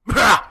What?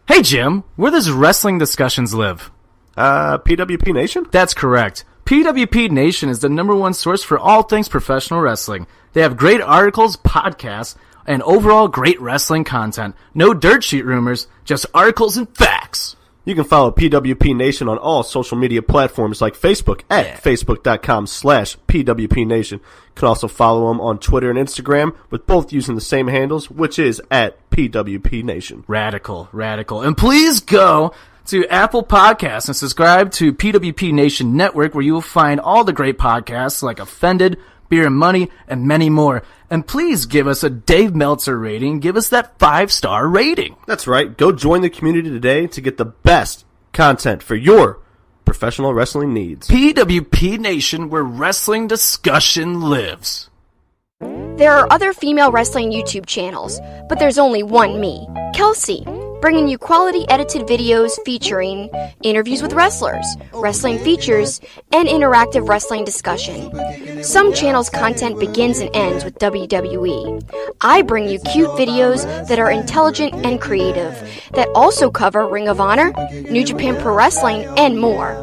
Hey, Jim, where does wrestling discussions live? PWP Nation? That's correct. PWP Nation is the #1 source for all things professional wrestling. They have great articles, podcasts, and overall great wrestling content. No dirt sheet rumors, just articles and facts. You can follow PWP Nation on all social media platforms like Facebook at facebook.com/PWP Nation. You can also follow them on Twitter and Instagram, with both using the same handles, which is at PWP Nation. Radical. And please go to Apple Podcasts and subscribe to PWP Nation Network, where you will find all the great podcasts like Offended, Beer and Money, and many more. And please give us a Dave Meltzer rating. Give us that 5-star rating. That's right. Go join the community today to get the best content for your professional wrestling needs. PWP Nation, where wrestling discussion lives. There are other female wrestling YouTube channels, but there's only one me, Kelsey, bringing you quality edited videos featuring interviews with wrestlers, wrestling features, and interactive wrestling discussion. Some channels' content begins and ends with WWE. I bring you cute videos that are intelligent and creative, that also cover Ring of Honor, New Japan Pro Wrestling, and more.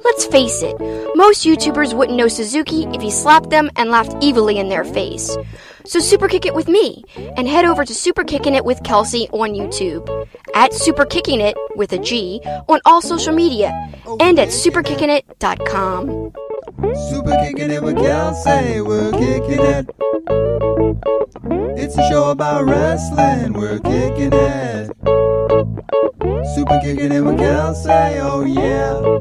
Let's face it, most YouTubers wouldn't know Suzuki if he slapped them and laughed evilly in their face. So super kick it with me, and head over to Super Kickin' It with Kelsey on YouTube, at Super Kicking It with a G on all social media, and at superkickinit.com. Super Kicking It with Kelsey, we're kicking it. It's a show about wrestling, we're kicking it. Super Kicking It with Kelsey, oh yeah.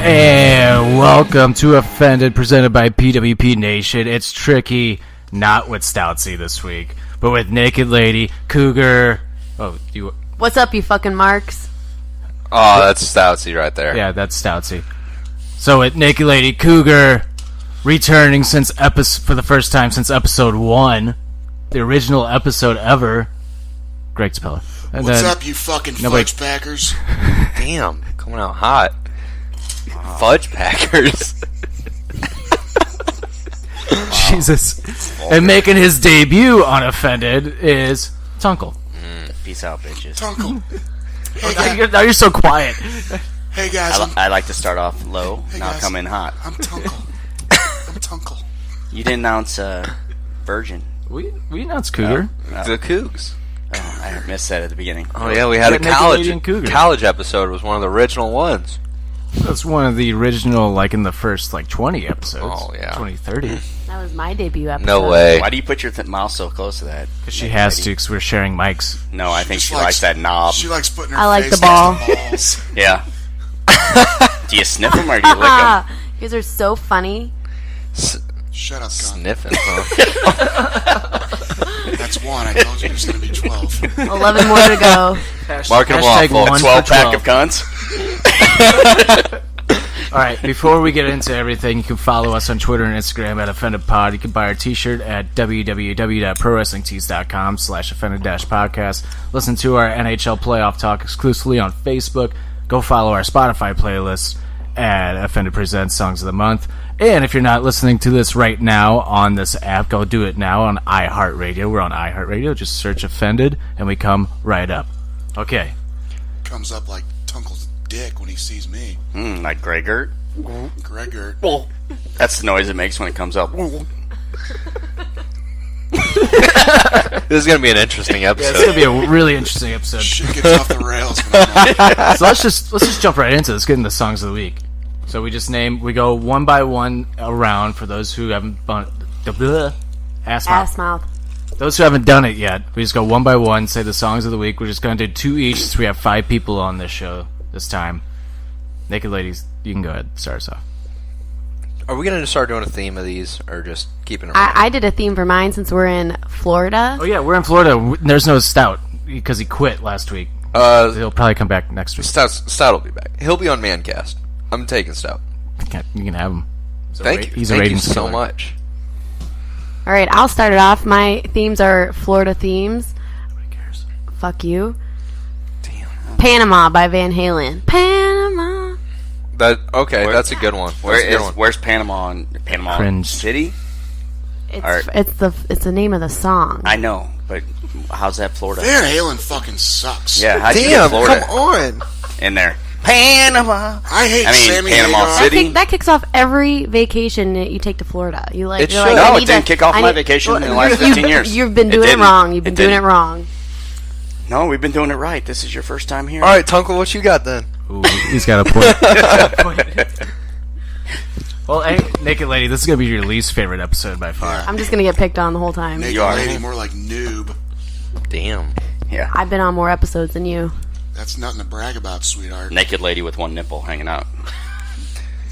And welcome to Offended, presented by PWP Nation. It's tricky, not with Stoutsy this week, but with Naked Lady Cougar. What's up, you fucking marks? Oh, that's Stoutsy right there. Yeah, that's Stoutsy. So with Naked Lady Cougar returning for the first time since episode 1, the original episode ever, Greg Spiller. And What's up, you fucking fudge packers? Damn, coming out hot. Fudge packers. Jesus. And making his debut on Offended is Tuncle. Peace out, bitches. Tuncle. Hey, now you're so quiet. Hey, guys. I like to start off low, now come in hot. I'm Tuncle. I'm Tuncle. You didn't announce Virgin. We announced Cougar. The Cougs. Oh, I missed that at the beginning. Oh, yeah, we had a Cougar. college episode. It was one of the original ones. That's one of the original, in the first, 20 episodes. Oh, yeah. 20, 30. That was my debut episode. No way. Why do you put your mouse so close to that? Because she has to, because we're sharing mics. No, I think she likes that knob. She likes putting her I like face the ball. against the balls. Yeah. Do you sniff them or do you lick them? You guys are so funny. Shut up, gun. Sniffing, huh? That's one. I told you there's going to be 12. 11 more to go. Marking them off, folks. 12 pack of cunts. Alright, before we get into everything, you can follow us on Twitter and Instagram at OffendedPod. You can buy our t-shirt at www.prowrestlingtees.com/offended-podcast. Listen to our NHL playoff talk exclusively on Facebook. Go follow our Spotify playlists at Offended Presents Songs of the Month. And if you're not listening to this right now on this app, go do it now on iHeartRadio. We're on iHeartRadio. Just search Offended, and we come right up. Okay. Comes up like Tunkle's dick when he sees me. Like Gregert? Gregert. Well, that's the noise it makes when it comes up. This is going to be an interesting episode. Yeah, it's going to be a really interesting episode. Shit gets off the rails when I'm on. So let's just jump right into it. Let's get into the songs of the week. So we go one by one around for those who haven't Ass mouth. Those who haven't done it yet. We just go one by one, say the songs of the week. We're just going to do 2 each since we have 5 people on this show this time. Naked Ladies, you can go ahead. Start us off. Are we gonna start doing a theme of these, or just keeping it? I did a theme for mine since we're in Florida. Oh yeah, we're in Florida. There's no Stout because he quit last week. He'll probably come back next week. Stout will be back. He'll be on Mancast. I'm taking Stout. You can have him. Thank you ratings so killer. much. All right, I'll start it off. My themes are Florida themes. Nobody cares. Fuck you. Damn. Panama by Van Halen. Panama. That's a good one. Where's Panama? Panama Cringe. City? It's the name of the song. I know, but how's that Florida? Van Halen fucking sucks. Yeah, how'd you Damn, get Florida come on. in there? Panama. I hate Sammy Panama Hagar. City. That kicks off every vacation that you take to Florida. It you're should. like, No, I it need didn't to- kick off I my need- vacation in the well, last 15 years. You've been doing it didn't. wrong. You've been It doing it didn't. wrong. No, we've been doing it right. This is your first time here. All right, Tuncle, what you got then? Ooh, he's got a point. Well, hey, Naked Lady, this is gonna be your least favorite episode by far. I'm just gonna get picked on the whole time. Naked You are. Lady, more like noob. Damn. Yeah. I've been on more episodes than you. That's nothing to brag about, sweetheart. Naked lady with one nipple hanging out.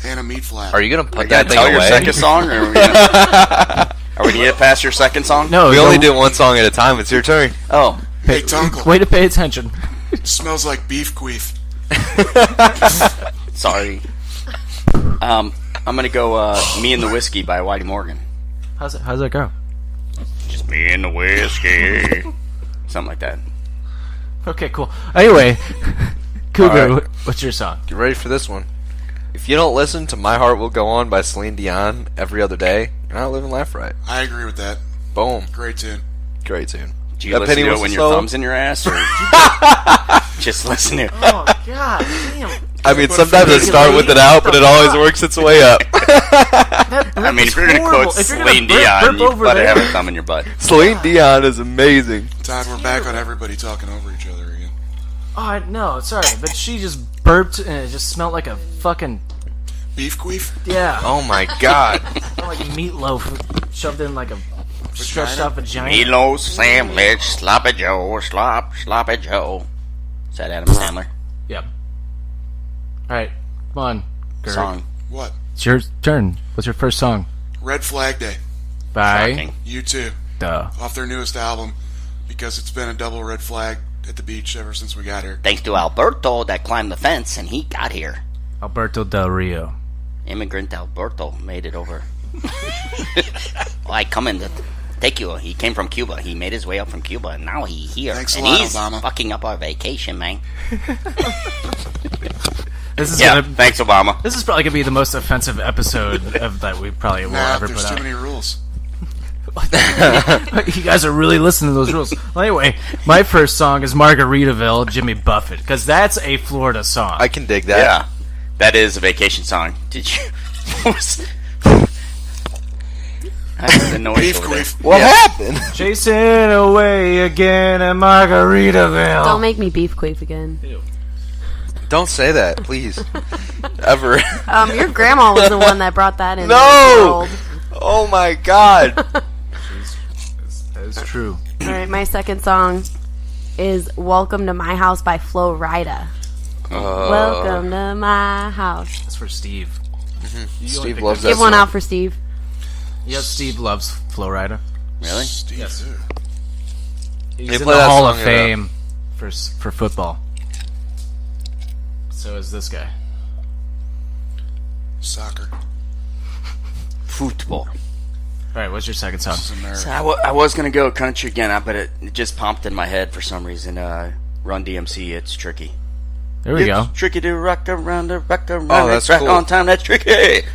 And a meat flap. Are you gonna put Gotta that thing tell your away? second song, or are we gonna get past your second song? No, We no, only do one song at a time. It's your turn. Oh, Hey, Tuncle. way to pay attention. Smells like beef queef. sorry. I'm gonna go "Me and the Whiskey" by Whitey Morgan. How's that go? Just me and the whiskey, something like that. Okay, cool. Anyway, Cougar, All right. what's your song? You ready for this one? If you don't listen to "My Heart Will Go On" by Celine Dion every other day, you're not living life right. I agree with that. Boom. Great tune. Great tune. Do you That listen penny to was it when the your soul. thumb's in your ass, or just listen to it? Oh God, damn! I mean, sometimes I start with it out, but it always works its way up. I mean, if you're gonna quote Celine Dion, you better have a thumb in your butt. Celine Dion is amazing. Todd, we're back on everybody talking over each other again. Oh no, sorry, but she just burped and it just smelled like a fucking Beef queef? yeah, Oh my god. like meatloaf shoved in like a stretched out vagina. Meatloaf sandwich, sloppy Joe, sloppy Joe. Is that Adam Sandler Yep. All right, come on, Gert. song? What? It's your turn. What's your first song? Red Flag Day. Bye. Shocking. U2. Duh. Off their newest album. Because it's been a double red flag at the beach ever since we got here. Thanks to Alberto that climbed the fence and he got here. Alberto Del Rio. Immigrant Alberto made it over. Well, I come in to take you. He came from Cuba. He made his way up from Cuba, and now he's here. Thanks a and lot, he's Obama. fucking up our vacation, man. This is Yeah, gonna, thanks, Obama. this is probably gonna be the most offensive episode of that we probably will Nah, ever there's put too out. many rules. You guys are really listening to those rules. Well, anyway, my first song is Margaritaville, Jimmy Buffett, because that's a Florida song. I can dig that. Yeah, that is a vacation song. Did you? I heard the noise Beef over there. queef. What happened? Chasing away again in Margaritaville. Don't make me beef queef again. Don't say that, please. Ever. Your grandma was the one that brought that in. No! Oh my god. That is true. All right, my second song is "Welcome to My House" by Flo Rida. Welcome to my house. That's for Steve. Steve loves that Give one song. out for Steve. Yes, Steve loves Flo Rida. Really? Steve. Yes. Ugh. He's They in play the that Hall song of in, Fame for football. So is this guy. Soccer. Football. All right, what's your second song? This is America. So I was gonna go country again, but it just popped in my head for some reason. Run DMC. It's tricky. There we go. It's tricky to rock around the rock around. Oh, that's track cool. on time. That's tricky.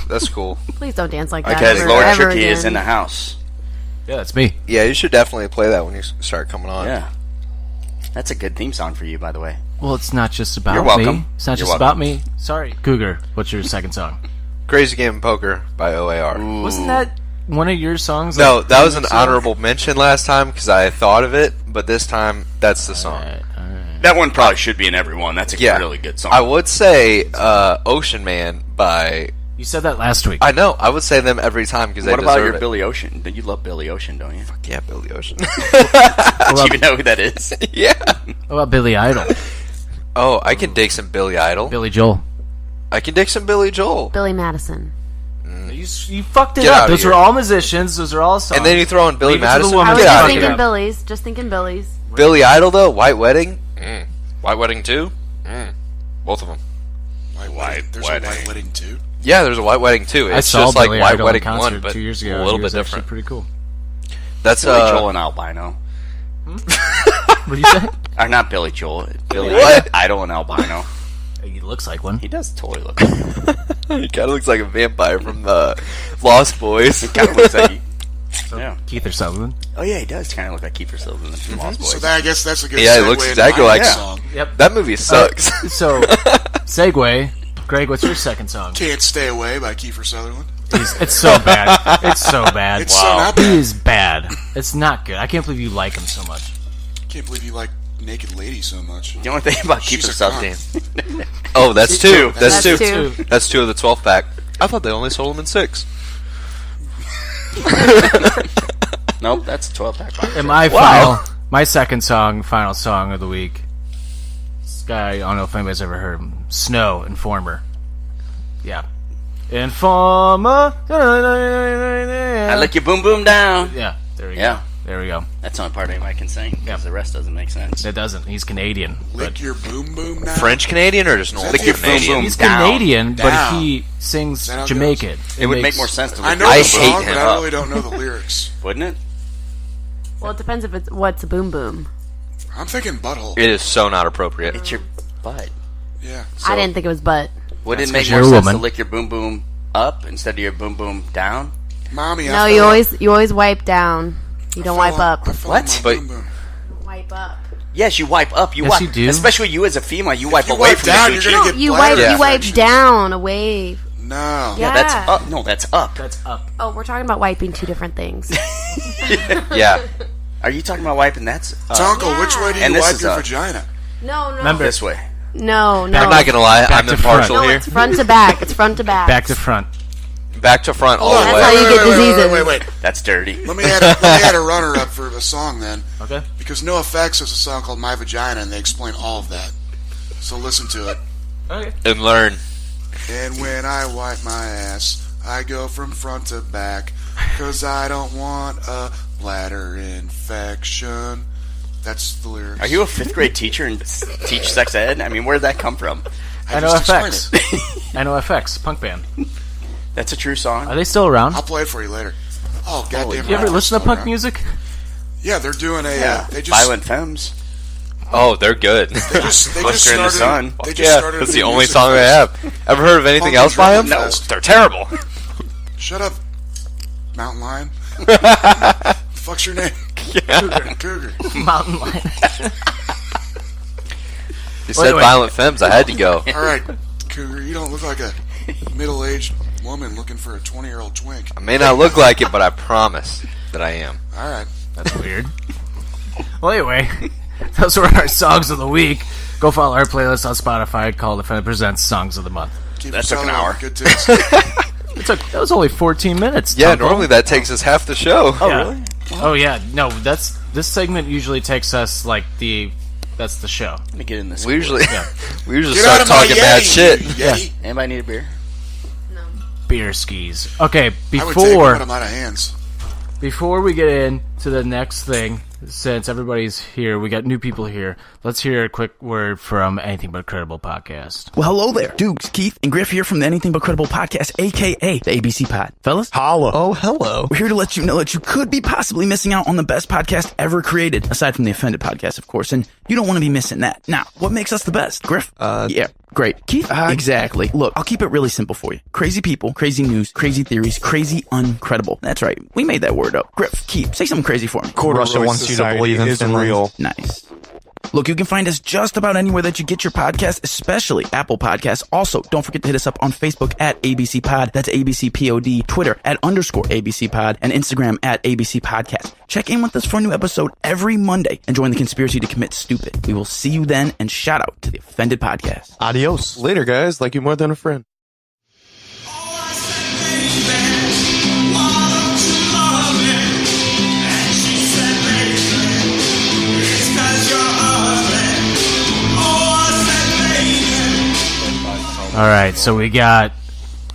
That's cool. Please don't dance like that. Because ever, Lord ever Tricky is in again. the house. Yeah, that's me. Yeah, you should definitely play that when you start coming on. Yeah. That's a good theme song for you, by the way. Well, it's not just about You're welcome. me. It's not You're just about me. Sorry. Cougar, what's your second song? Crazy Game of Poker by OAR. Wasn't that one of your songs? No, like, that was an yourself? honorable mention last time because I thought of it, but this time that's the song. That one probably should be in every one. That's a Yeah. really good song. I would say Ocean Man by... You said that last week. I know, I would say them every time because they What about deserve your it. Billy Ocean? You love Billy Ocean, don't you? Yeah, Billy Ocean. Do you even know who that is? Yeah. What about Billy Idol? Oh, I can dig some Billy Idol. Billy Joel. I can dig some Billy Joel. Billy Madison. You fucked it Get up. outta Those here. are all musicians. Those are all songs. And then you throw in Billy Leave it to the Madison. woman. I was Get just out of thinking here. Billy's. Just thinking Billy's. Billy Idol though, White Wedding. White Wedding 2. Both of them. There's a White Wedding too. Yeah, there's a White Wedding 2. I It's saw just like Billy White Idol Wedding in concert 1, but 2 years ago. a little He was bit actually different. pretty cool. That's Billy Joel and albino. What do you say? Or not Billy Joel. Billy What? Idol and albino. He looks like one. He does totally look like him. He kind of looks like a vampire from the Lost Boys. He kind of looks like yeah. Keith or Sutherland. Oh yeah, he does kind of look like Kiefer Sutherland from Lost Boys. So that, I guess that's a good Yeah, segue it looks into exactly my like next him. song. Yep. That movie sucks. So, segue. Greg, what's your second song? Can't Stay Away by Kiefer Sutherland. It's so bad. It's so bad. It's so not bad. He is bad. It's not good. I can't believe you like him so much. Can't believe you like Naked Lady so much. The only thing about She's Kiefer a Sutherland. Oh, that's 2. That's That's 2. two. That's 2 of the 12 pack. I thought they only sold them in 6. Nope, that's a 12-pack. And my second final song of the week. This guy, I don't know if anybody's ever heard him. Snow, Informer. Yeah. Informer. I lick your boom boom down. Yeah, there we go. Yeah. There we go. That's the only part anybody can sing because the rest doesn't make sense. It doesn't. He's Canadian. Lick your boom boom now. French Canadian or just normal Lick your Canadian? boom He's down. Canadian, but Down. he sings that how it Jamaican. It would make more sense to I lick know your I the boom song, hate but him. I really don't know the lyrics. wouldn't it? Well, it depends if it's what's a boom boom. I'm thinking butthole. It is so not appropriate. It's your butt. Yeah. I didn't think it was butt. Would it That's make 'cause more you're a sense to woman. lick your boom boom up instead of your boom boom down? Mommy, No, you always wipe down. You don't wipe up. What? But- Wipe up. Yes, you wipe up. You Yes, wipe, you do. especially you as a female. You wipe you away wipe from down, the you're coochie. gonna No, get you bladder wipe. You wipe infections. down away. No. Yeah, that's Yeah. up. No, that's up. That's up. Oh, we're talking about wiping two different things. Yeah. Are you talking about wiping? That's up. Tuncle, which way do And you this wipe is your a- vagina? No, Remember, this way. no. I'm not going to lie. I'm to impartial front. No, here. it's front to back. It's front to back. back to front. Back to front all Hold the on, way. That's how you get diseases. Wait. That's dirty. Let me add a runner-up for the song then. Okay. Because NoFX has a song called My Vagina, and they explain all of that. So listen to it. Okay. And learn. And when I wipe my ass, I go from front to back, 'cause I don't want a bladder infection. That's the lyrics. Are you a 5th grade teacher and teach sex ed? I mean, where'd that come from? I just explained NoFX. it. NoFX, punk band. That's a true song. Are they still around? I'll play it for you later. Oh, goddamn. You ever right, listen to they're punk still music? around. Yeah, they're doing a. Yeah, They just Violent Femmes. Oh, they're good. They just Blister in the started. Sun. They just Yeah, started. that's a the only music song they fest. have. Ever heard of anything Punk else by them? Drinking No, Fest. they're terrible. Shut up, Mountain Lion. Fuck's your name? Cougar. Mountain Lion. You said wait. Violent Femmes. I had to go. All right, Cougar. You don't look like a middle-aged woman looking for a 20-year-old twink. I may not look like it, but I promise that I am. All right. That's weird. Well, anyway, those were our songs of the week. Go follow our playlist on Spotify called Offended Presents Songs of the Month. Keep That took an yourself hour. Good tips. That was only 14 minutes. Yeah, Tuncle. normally that takes us half the show. Oh, really? Oh, yeah. No, this segment usually takes us that's the show. Let me get in this. We usually Yeah. Get start out of my talking bad Yeti, shit. Yeti. Anybody need a beer? Beer skis. Okay, I would take them, before put them out of hands. Before we get into the next thing, since everybody's here, we got new people here. Let's hear a quick word from Anything But Credible podcast. Well, hello there. Dukes, Keith, and Griff here from the Anything But Credible podcast, a.k.a. the ABC Pod. Fellas? Holla. Oh, hello. We're here to let you know that you could be possibly missing out on the best podcast ever created, aside from the Offended podcast, of course, and you don't want to be missing that. Now, what makes us the best? Griff? Yeah, great. Keith? Exactly. Look, I'll keep it really simple for you. Crazy people, crazy news, crazy theories, crazy uncredible. That's right. We made that word up. Griff, Keith, say something crazy for me. Russia wants you to believe in Finland. Real. Nice. Look, you can find us just about anywhere that you get your podcast, especially Apple Podcasts. Also, don't forget to hit us up on Facebook at ABC Pod. That's ABC POD. Twitter at _ABC Pod. And Instagram at ABC Podcast. Check in with us for a new episode every Monday and join the conspiracy to commit stupid. We will see you then, and shout out to the Offended Podcast. Adios. Later, guys. Like you more than a friend. All right, so we got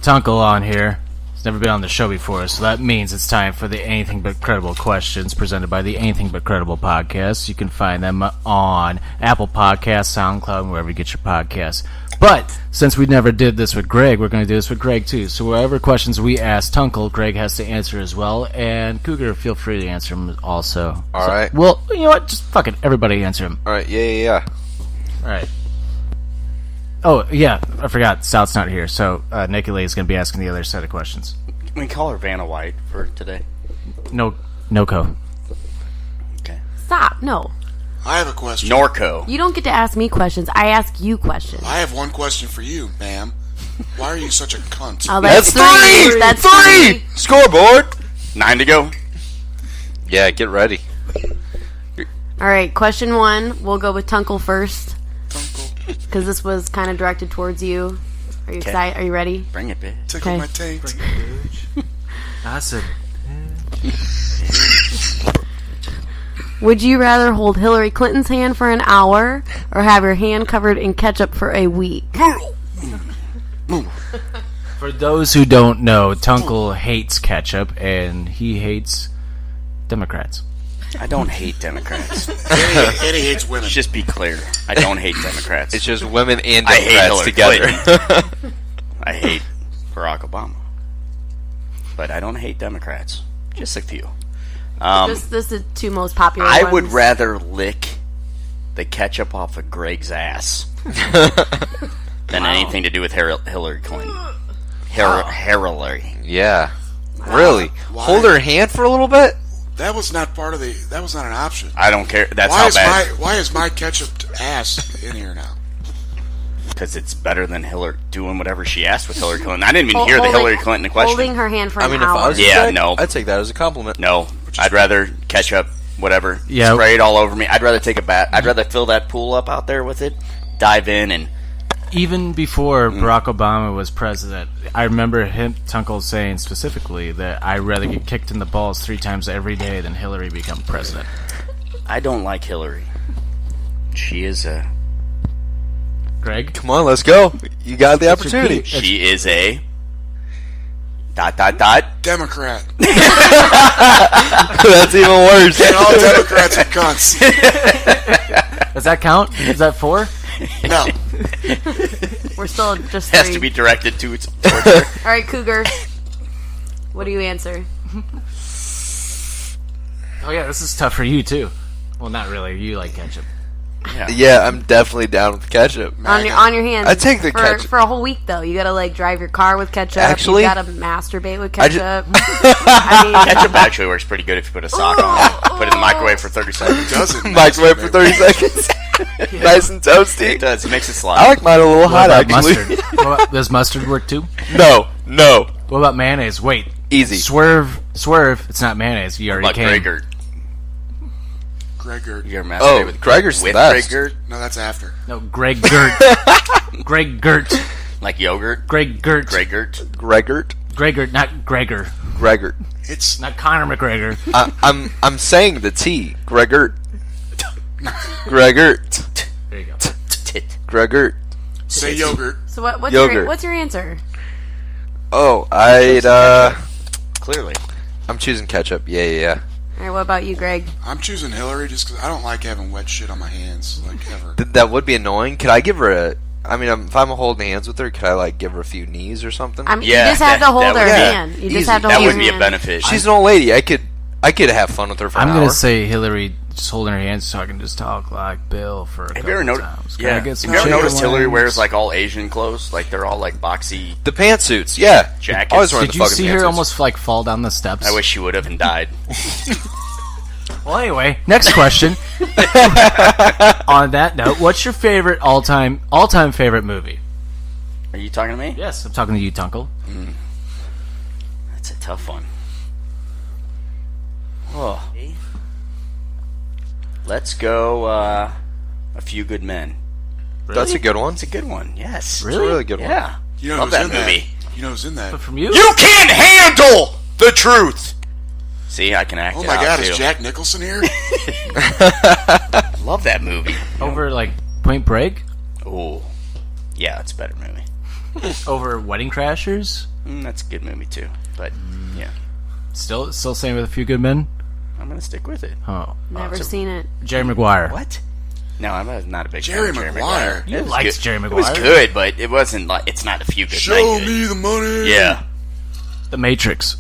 Tuncle on here. He's never been on the show before, so that means it's time for the Anything But Credible questions presented by the Anything But Credible podcast. You can find them on Apple Podcasts, SoundCloud, and wherever you get your podcasts. But since we never did this with Greg, we're going to do this with Greg too. So whatever questions we ask Tuncle, Greg has to answer as well. And Cougar, feel free to answer them also. All right. Well, you know what? Just fuck it. Everybody answer them. All right. Yeah. All right. Oh, yeah. I forgot. South's not here. So Naked Lady's going to be asking the other set of questions. Can we call her Vanna White for today? No co. Okay. Stop. No. I have a question. Norco. You don't get to ask me questions. I ask you questions. I have one question for you, ma'am. Why are you such a cunt? Oh, that's three! That's three! Scoreboard! 9 to go. Yeah, get ready. All right, question 1. We'll go with Tuncle first. Tuncle. Because this was kind of directed towards you. Are you excited? Are you ready? Bring it, bitch. Tickle Okay. my taint. I said... Would you rather hold Hillary Clinton's hand for an hour or have your hand covered in ketchup for a week? For those who don't know, Tuncle hates ketchup, and he hates Democrats. I don't hate Democrats. Eddie hates women. Just be clear. I don't hate Democrats. It's just women and I hate Democrats Hillary together. Clinton. I hate Barack Obama. But I don't hate Democrats. Just a few. This is the two most popular I ones. would rather lick the ketchup off of Greg's ass than anything to do with Hillary Clinton. Hillary. Yeah. Really? Why? Hold her hand for a little bit? That was not part of the. That was not an option. I don't care. That's Why how is bad. why is my ketchup ass in here now? Because it's better than Hillary doing whatever she asked with Hillary Clinton. I didn't even hear the Hillary Clinton question. Holding her hand for I an mean, if hour. I was Yeah, Greg, no. I'd take that as a compliment. No, I'd rather ketchup, whatever, Yeah. spray it all over me. I'd rather take a bath. I'd rather fill that pool up out there with it, dive in, and Even before Barack Obama was president, I remember him, Tuncle, saying specifically that I'd rather get kicked in the balls 3 times every day than Hillary become president. I don't like Hillary. She is a. Greg? Come on, let's go. You got the opportunity. She is a. ... Democrat. That's even worse. And all Democrats are cunts. Does that count? Is that 4? No. We're still just Has 3. to be directed towards her. All right, Cougar. What do you answer? Oh yeah, this is tough for you too. Well, not really. You like ketchup. Yeah, I'm definitely down with ketchup. On your hands. I take the ketchup. For a whole week, though. You gotta, drive your car with ketchup. Actually- You gotta masturbate with I ketchup. Ketchup actually works pretty good if you put a sock on it. Put it in the microwave for 30 seconds. Doesn't Microwave for 30 seconds. Nice and toasty. It does. It makes it slide. I like mine a little hot, What about actually. mustard? Does mustard work too? No. What about mayonnaise? Wait. Easy. Swerve. It's not mayonnaise. You already Like came. Gregor. Gregor. You're Oh, Gregor's the with best. Gregor, No, that's after. No, Greg Gert. Greg Gert. like yogurt. Greg Gert. Gregert. Gregort. Gregor, not Gregor. Gregor. It's Not Conor McGregor. I'm saying the T. Gregort. Gregort. There you go. Gregort. say yogurt. So what's Yogurt. what's your answer? Oh, I'm Clearly. choosing ketchup. Yeah. All right, what about you, Greg? I'm choosing Hillary just because I don't like having wet shit on my hands, ever. That would be annoying. Could I give her a... I mean, if I'm holding hands with her, could I, give her a few knees or something? You just have to hold her would- hand. You easy. just have to That hold would her be a hand. benefit. She's an old lady. I could have fun with her for I'm an gonna hour. say Hillary just holding her hands so I can just talk like Bill for a Have couple you ever noticed? times. Can Yeah. I get some Have you ever chicken noticed Hillary wings? wears all Asian clothes? They're all boxy. The pantsuits, yeah. Jackets. Always wearing Did the you fucking see her pantsuits. almost fall down the steps? I wish she would have and died. Well, anyway, next question. On that note, what's your favorite all-time favorite movie? Are you talking to me? Yes, I'm talking to you, Tuncle. That's a tough one. Oh. Let's go, A Few Good Men. That's a good one. It's a good one, yes. It's a really good one. Yeah. You know Love who's that in movie. that? You know who's in that? But from you? You can't handle the truth! See, I can act Oh it my out, God, too. is Jack Nicholson here? Love that movie. Over, Point Break? Oh. Yeah, it's a better movie. Over Wedding Crashers? That's a good movie too. But yeah, Still saying with A Few Good Men. I'm gonna stick with it. Oh, Never seen it. Jerry Maguire. What? No, I'm not a big Jerry fan of Maguire. You It was liked good. Jerry It Maguire. was good, but it wasn't like it's not A Few Good Men. Show good. me the money. Yeah, The Matrix.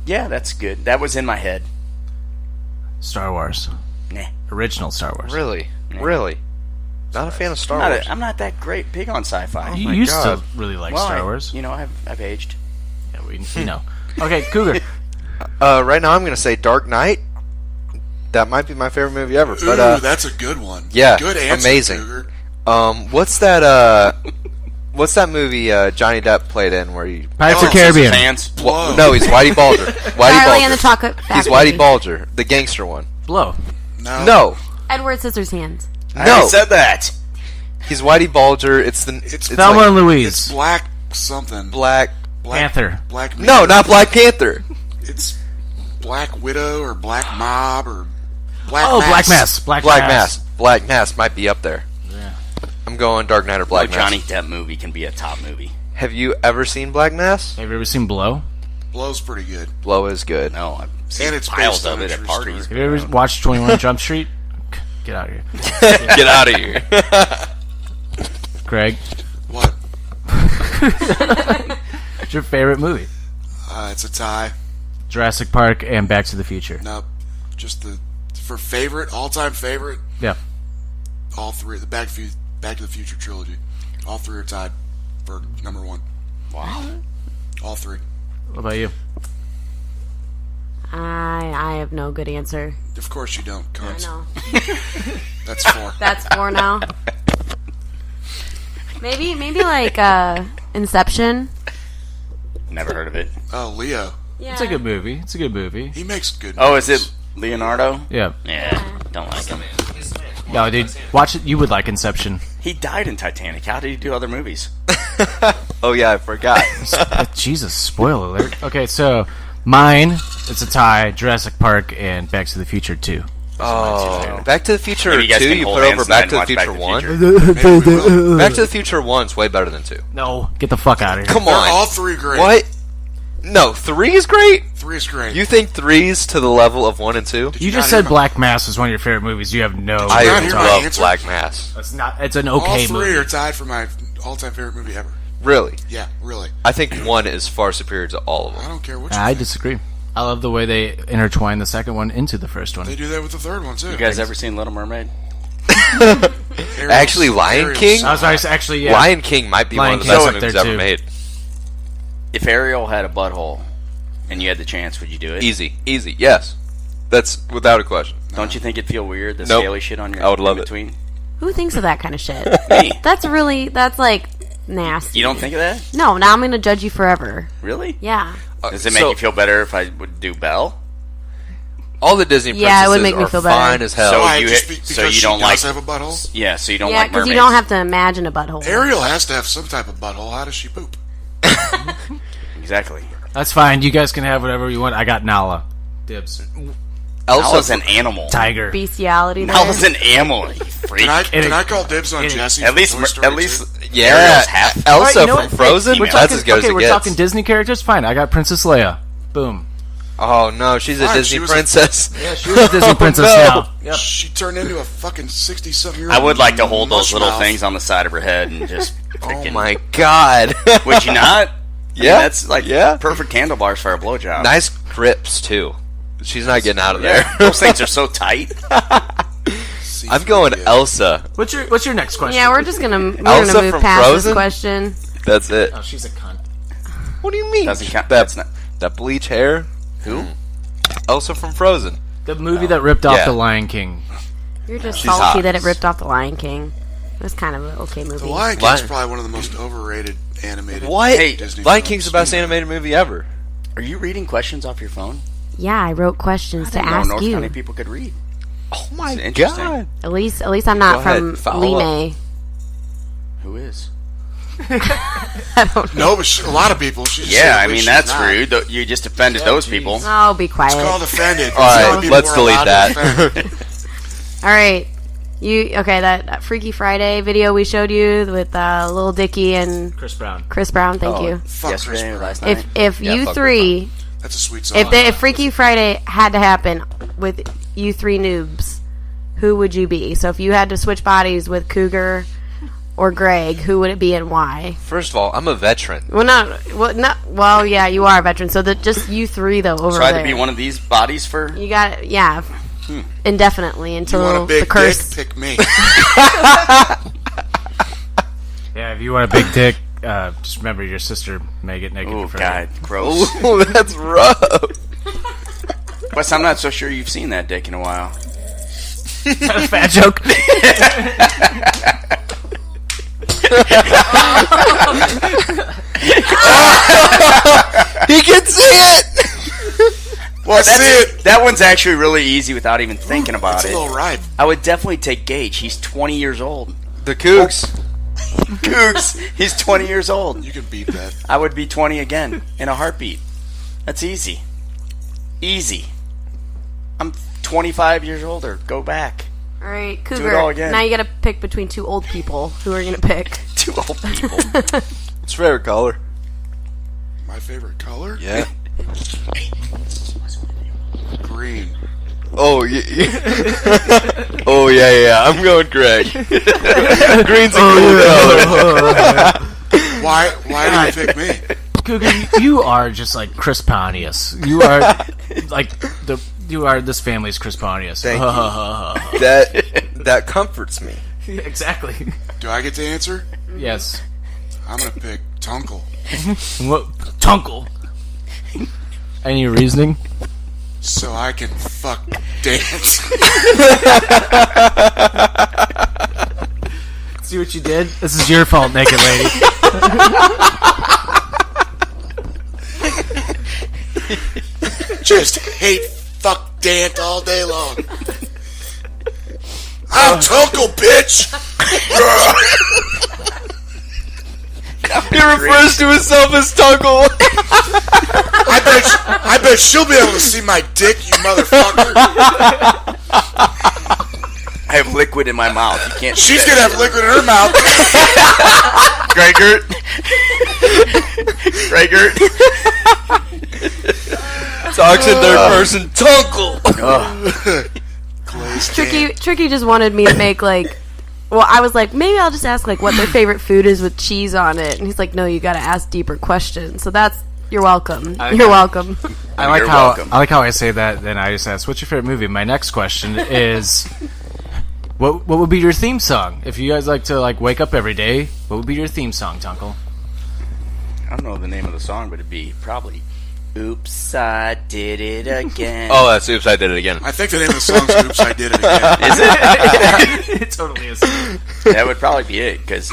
yeah, that's good. That was in my head. Star Wars. Nah. Original Star Wars. Really? Really? Not a fan of Star Wars. I'm not that big on sci-fi. You my used God. to really like Well, Star Wars. You know, I've aged. Yeah, we know. Okay, Cougar. Right now I'm going to say Dark Knight. That might be my favorite movie ever. Ooh, But that's a good one. yeah, Good answer, amazing. Cougar. What's that movie Johnny Depp played in where he Pirates of the Caribbean. Hands. Whoa. No, he's Whitey Bulger. Whitey Charlie and the Bulger. Chocolate He's Factory. Whitey Bulger, the gangster one. Blow. No. Edward Scissorhands. I No. already said that. He's Whitey Bulger. It's Thelma like and Louise. It's Black something. Black. Panther. Black. No, not Black Panther. It's Black Widow or Black Mob or Black. Oh, Mass. Black Mass. Black Mass. Black Mass might be up there. Yeah. I'm going Dark Knight or Black No Mass. Johnny Depp movie can be a top movie. Have you ever seen Black Mass? Have you ever seen Blow? Blow's pretty good. Blow is good. No, I've seen And it's piles based on of a it at true parties. story. Have you ever watched 21 Jump Street? Get out of here. Get out of here. Greg, What? what's your favorite movie? It's a tie. Jurassic Park and Back to the Future. Nope. Just for favorite, all-time favorite. Yeah. All three. The Back to the Future trilogy. All three are tied for number one. Wow. All three. What about you? I have no good answer. Of course you don't. I Cunts. know. That's four. That's 4 now. Maybe like Inception. Never heard of it. Oh, Leo. Yeah. It's a good movie. It's a good movie. He makes good. Oh, is movies. it Leonardo? Yeah. Yeah, don't like him. No, dude, watch it. You would like Inception. He died in Titanic. How did he do other movies? Oh yeah, I forgot. Jesus, spoiler alert. Okay, so mine, it's a tie. Jurassic Park and Back to the Future 2. Oh, Back to the Future Maybe you guys 2 can you hold put hands over tonight Back to and the watch Future Back to the 1? Maybe we will. Back to the Future 1's way better than 2. No, get the fuck out of here. Come They're on. all three great. What? No, 3 is great? 3 is great. You think 3's to the level of 1 and 2? Did You not just hear said my- Black Mass was one of your favorite movies. You have no. I not hear my love answer? Black Mass. It's not. It's an All okay three movie. are tied for my all-time favorite movie ever. Really? Yeah, really. I think 1 is far superior to all of I them. don't care what you I think. disagree. I love the way they intertwine the second one into the first one. They do that with the third one too. You guys ever seen Little Mermaid? Ariel's- Actually, Lion Ariel's- King? I was nice, actually. Yeah. Lion King might be Lion one of the King's best up movies there, ever too. made. If Ariel had a butthole and you had the chance, would you do it? Easy, yes. That's without a question. Don't you think it'd feel weird, the Nope. scaly shit on your I would love in it. between? Who thinks of that kind of shit? Me. That's like nasty. You don't think of that? No, now I'm gonna judge you forever. Really? Yeah. Does it make so- you feel better if I would do Belle? All the Disney princesses Yeah, it would make me are feel better. fine as hell. So Why? you Just hit- because so you she don't does like- have a butthole? Yeah, so you don't Yeah, like because mermaids. you don't have to imagine a butthole. Ariel has to have some type of butthole. How does she poop? Exactly. That's fine. You guys can have whatever you want. I got Nala. Dibs. Nala's an animal. Tiger. Bestiality there. Nala's an animal, you freak. Can I call dibs on Jesse? At from least, Toy Story at least, 2? Yeah, Ariel's half. Elsa Alright, you know from what? Frozen? We're That's talking- as good okay, as it we're gets. talking Disney characters. Fine. I got Princess Leia. Boom. Oh no, she's a Fine, Disney she was a- princess. Yeah, she was a Disney princess no. now. She turned into a fucking 60-something-year-old. I would like to hold those little mushmouth. things on the side of her head and just Oh freaking... my god. Would you not? Yeah. That's like perfect handlebars for a blowjob. Nice grips too. She's not getting out of there. Yeah, those things are so tight. I'm going Elsa. What's your next question? Yeah, we're gonna move from past Frozen? this question. That's it. Oh, she's a cunt. What do you mean? Doesn't count. That, That's not. that bleach hair? Who? Elsa from Frozen. The movie that ripped off Yeah. The Lion King. You're just She's salty hot. that it ripped off The Lion King. It was kind of an okay movie. The Lion King's Lion- probably one of the most overrated animated. What? Hey, Disney Lion films. King's the best animated movie ever. Are you reading questions off your phone? Yeah, I wrote questions to I didn't know ask North you. County people could read. Oh my It's interesting. god. At least I'm not Go ahead, from follow Lime. Who is? I don't know. No, but a lot of people. She just Yeah, said I at mean least that's she's not. rude. You just offended those people. Oh, be quiet. It's called offended. All right, Some people let's were delete allowed to that. offend. All right. That Freaky Friday video we showed you with Lil Dicky and Chris Brown. Thank you. Fuck Yesterday or Chris last Brown. night. If you three, That's a sweet song. if Freaky Friday had to happen with you three noobs, who would you be? So if you had to switch bodies with Cougar or Greg, who would it be and why? First of all, I'm a veteran. Well, yeah, you are a veteran. So just you three though over So I had there. to be one of these bodies for. You got it. Yeah. Indefinitely you until want a big the curse. dick? Pick me. Yeah, if you want a big dick, just remember your sister may get naked. Oh for God, gross. Oh, that's rough. Plus, I'm not so sure you've seen that dick in a while. Is that a fat joke? He can see it. Well, that one's actually really easy without even thinking about It's it. a little ripe. I would definitely take Gage. He's 20 years old. The Cougs. Cougs. He's 20 years old. You can beat that. I would be 20 again in a heartbeat. That's easy. Easy. I'm 25 years older. Go back. All right, it Cougar. all again. Now you got to pick between two old people. Who are you gonna pick? Two old people. What's your favorite color? My favorite color? Yeah. Green. Oh, yeah. Oh, yeah. I'm going Greg. Green's a cool color. Why do you pick me? Cougar, you are just like Chris Pontius. You are like you are this family's Chris Pontius. Thank you. That comforts me. Exactly. Do I get to answer? Yes. I'm gonna pick Tuncle. What? Tuncle. Any reasoning? So I can fuck dance. See what you did? This is your fault, Naked Lady. Just hate fuck dance all day long. I'm Tuncle, bitch! He refers to himself as Tuncle. I bet she'll be able to see my dick, you motherfucker. I have liquid in my mouth. You can't. She's gonna have liquid in her mouth. Gregert. Talks in third person. Tuncle. Tricky just wanted me to make like. Well, I was like, maybe I'll just ask like what their favorite food is with cheese on it, and he's like, no, you got to ask deeper questions. So that's you're welcome. You're welcome. I like how I say that. Then I just ask, "What's your favorite movie?" My next question is, what would be your theme song if you guys like to like wake up every day? What would be your theme song, Tuncle? I don't know the name of the song, but it'd be probably "Oops, I Did It Again." Oh, that's "Oops, I Did It Again." I think the name of the song's "Oops, I Did It Again." Is it? It totally is. That would probably be it, because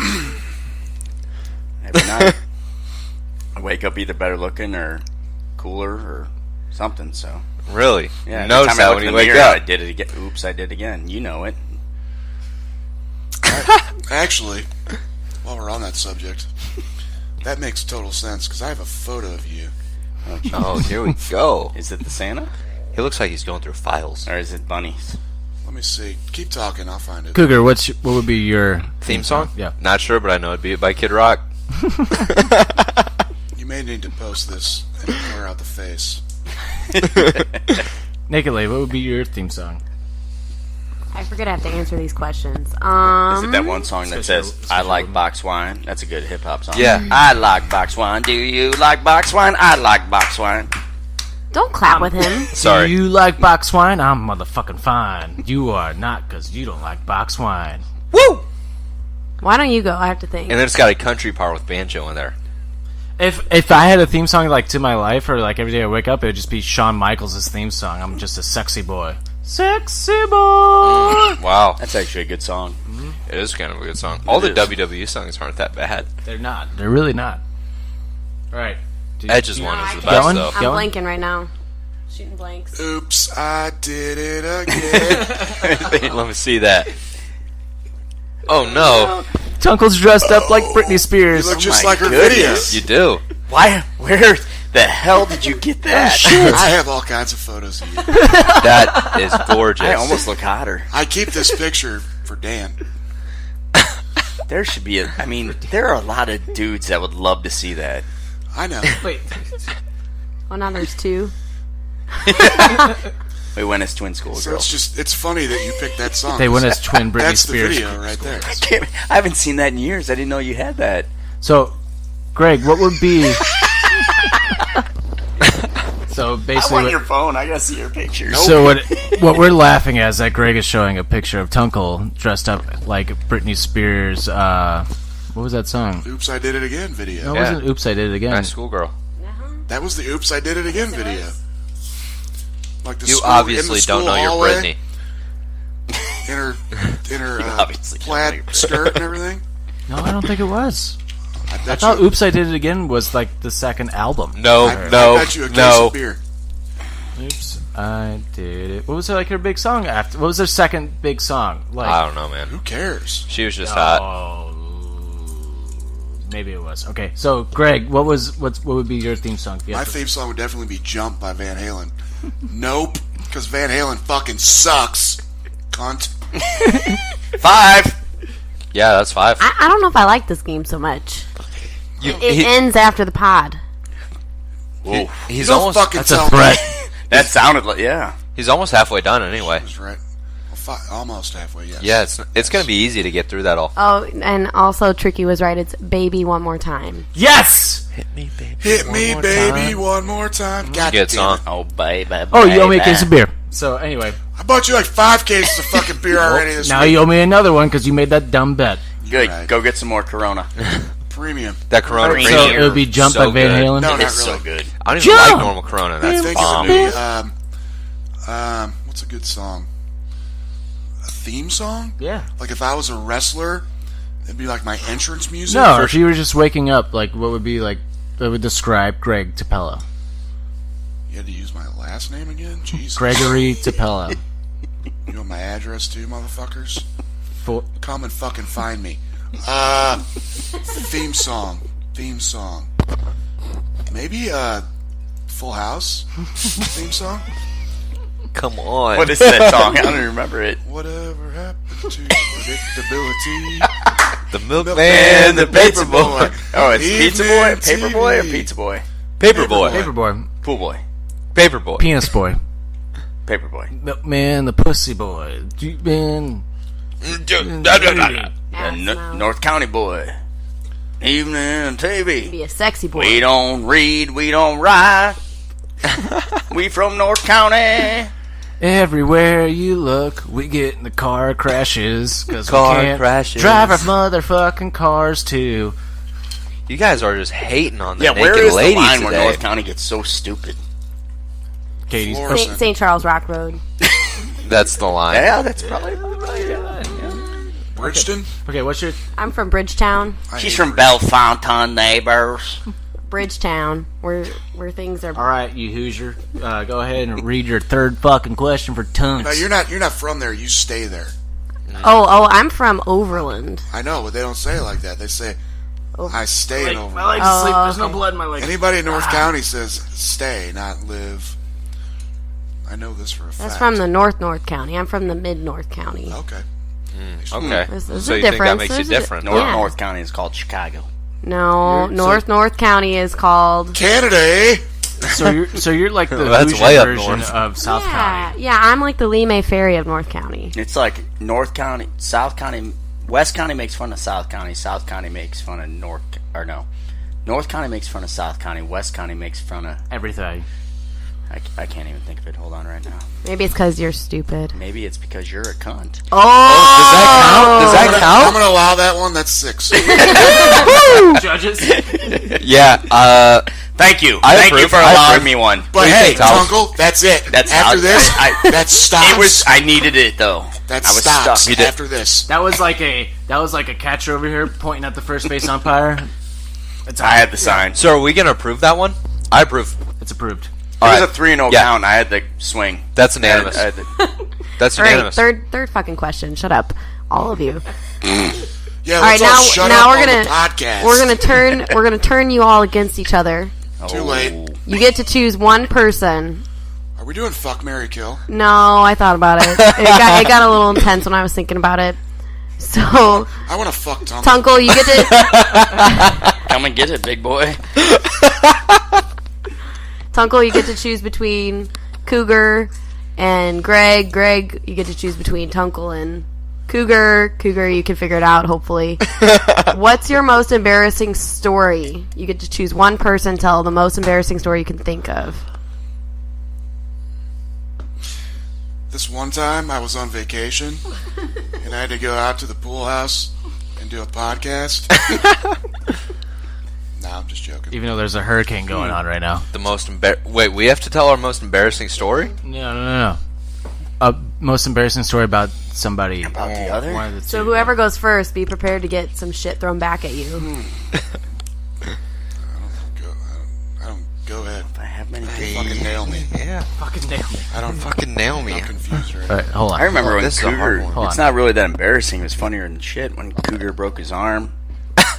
every night I wake up either better looking or cooler or something. So Really? yeah, You notice every time I that look when in you the wake mirror, up. I did it again. Oops, I did it again. You know it. Actually, while we're on that subject, that makes total sense because I have a photo of you. Oh, here we go. Is it the Santa? He looks like he's going through files. Or is it bunnies? Let me see. Keep talking. I'll find it. Cougar, what would be your Theme song? Yeah. Not sure, but I know it'd be by Kid Rock. You may need to post this and blur out the face. Naked Lady, what would be your theme song? I forget I have to answer these questions. Is it that one song that says, I like box wine? That's a good hip-hop song. Yeah. I like box wine. Do you like box wine? I like box wine. Don't clap with him. Sorry. Do you like box wine? I'm motherfucking fine. You are not, because you don't like box wine. Woo! Why don't you go? I have to think. And then it's got a country part with banjo in there. If I had a theme song like to my life, or like every day I wake up, it would just be Shawn Michaels' theme song. I'm just a sexy boy. Sexy boy! Wow. That's actually a good song. It is kind of a good song. All the is. WWE songs aren't that bad. They're not. They're really not. All right. Edge's one is the Going? best, though. I'm blanking right now. Shooting blanks. Oops, I did it again. Let me see that. Oh, no. Tunkle's dressed up like Britney Spears. You look just my like her goodness. videos. You do. Why? Where the hell did you get that? I have all kinds of photos of you. That is gorgeous. I almost look hotter. I keep this picture for Dan. There should be there are a lot of dudes that would love to see that. I know. Wait. Oh, now there's two. We went as twin schoolgirls. So it's funny that you picked that song. They went as twin Britney That's Spears. the video right there. I haven't seen that in years. I didn't know you had that. So, Greg, what would be... So basically, I want your phone. I gotta see your pictures. So what we're laughing at is that Greg is showing a picture of Tuncle dressed up like Britney Spears. What was that song? Oops, I Did It Again video. No, it wasn't Oops, I Did It Again. Nice schoolgirl. That was the Oops, I Did It Again video. Like the You school, obviously in the school don't know your hallway, Britney. In her plaid skirt and everything. No, I don't think it was. I thought Oops, I Did It Again was like the second album. No, I bet you a case of beer. Oops, I Did It. What was like her big song after? What was their second big song? Like, I don't know, man. Who cares? She was just hot. Maybe it was. Okay, so Greg, what would be your theme song? My theme song would definitely be Jump by Van Halen. Nope, because Van Halen fucking sucks. Cunt. 5. Yeah, that's 5. I don't know if I like this game so much. It ends after the pod. He's Don't almost... fucking That's a tell threat. me. That sounded like He's almost halfway done anyway. That's right. Well, almost halfway, yes. Yeah, it's going to be easy to get through that all. Oh, and also Tricky was right. It's Baby One More Time. Yes! Hit me, baby. Hit me, baby, one more time. God Good damn song. it. Oh, baby. Oh, you owe me a case of beer. So anyway, I bought you like 5 cases of fucking beer already this now week. you owe me another one because you made that dumb bet. Good. Right. Go get some more Corona. Premium. That Corona So Premium. it would be Jump so by Van good. Halen? No, It not is really. so good. I don't even Jump! like normal Corona. I That's think bomb. it's gonna be, what's a good song? A theme song? Yeah. Like if I was a wrestler, it'd be like my entrance music. No, if you were just waking up, like what would be like that would describe Greg Tapella? You had to use my last name again? Jesus. Gregory Tapella. You want my address too, motherfuckers? For Come and fucking find me. Theme song. Maybe Full House theme song? Come on. What is that song? I don't even remember it. Whatever happened to predictability? The milkman, the pizza boy. Oh, it's Pizza Boy, Evening Paper Boy, or TV. Pizza Boy? Paper boy. Paperboy. Pool Boy. Paper boy. Penis Boy. Paper Boy. Milkman, the Pussy Boy. Man. The Ass mouth. North County Boy. Evening TV. Be a sexy boy. We don't read, we don't write. We from North County. Everywhere you look, we get in the car crashes because we Car can't crashes. drive our motherfucking cars too. You guys are just hating on the Yeah, where naked is the lady line today. where North County gets so stupid? Katie's Florissant. St. Charles Rock Road. That's the line. Yeah, that's probably right. Yeah. Bridgeton? Okay, what's your I'm from Bridgetown. She's from Bellefontaine, neighbors. Bridgetown, where things are. all right, you Hoosier? Go ahead and read your third fucking question for Tunks. No, you're not from there. You stay there. Oh, I'm from Overland. I know, but they don't say it like that. They say, I stay in Overland. I like to sleep. There's no blood in my legs. Anybody in North County says stay, not live. I know this for a fact. That's from the North County. I'm from the Mid-North County. Okay. Okay. There's So a you think that difference. makes you There's a different? di- Yeah. North County is called Chicago. No, North County is called. Canada, eh? So you're like the That's Hoosier way up version north. of South County. Yeah, I'm like the Lee May Ferry of North County. It's like North County, South County, West County makes fun of South County. South County makes fun of North County makes fun of South County. West County makes fun of Everything. I can't even think of it. Hold on right now. Maybe it's because you're stupid. Maybe it's because you're a cunt. Does that count? I'm going to allow that one. That's 6. Judges. Yeah. Thank you. I Thank you approve. for I allowing approve. me one. But Please hey, don't tell us. Tuncle, that's it. That's after out. this, I- that stops. I needed it though. That I was stops stuck. after this. That was like a catcher over here pointing at the first base umpire. It's I had the sign. So are we going to approve that one? I approve. It's approved. It was All a 3-0 Yeah. count. I had the swing. That's unanimous. I had the- That's All right, unanimous. third fucking question. Shut up, all of you. Yeah, All right, let's all shut now up we're on gonna the podcast. we're gonna turn you all against each other. Too late. You get to choose one person. Are we doing fuck, marry, kill? No, I thought about it. It got a little intense when I was thinking about it. So I want to fuck Tuncle. Tuncle, you get to Come and get it, big boy. Tuncle, you get to choose between Cougar and Greg. Greg, you get to choose between Tuncle and Cougar. Cougar, you can figure it out, hopefully. What's your most embarrassing story? You get to choose one person, tell the most embarrassing story you can think of. This one time, I was on vacation, and I had to go out to the pool house and do a podcast. Nah, I'm just joking. Even though there's a hurricane going on right now. Wait, we have to tell our most embarrassing story? No. Most embarrassing story about somebody. About the other? One of the So two. whoever goes first, be prepared to get some shit thrown back at you. Go ahead. I have many Fucking nail me. Yeah. Fucking nail me. I don't fucking nail me. I'm confused right All right, hold on. I remember when this is a hard Cougar. one. It's not really that embarrassing. It was funnier than shit when Cougar broke his arm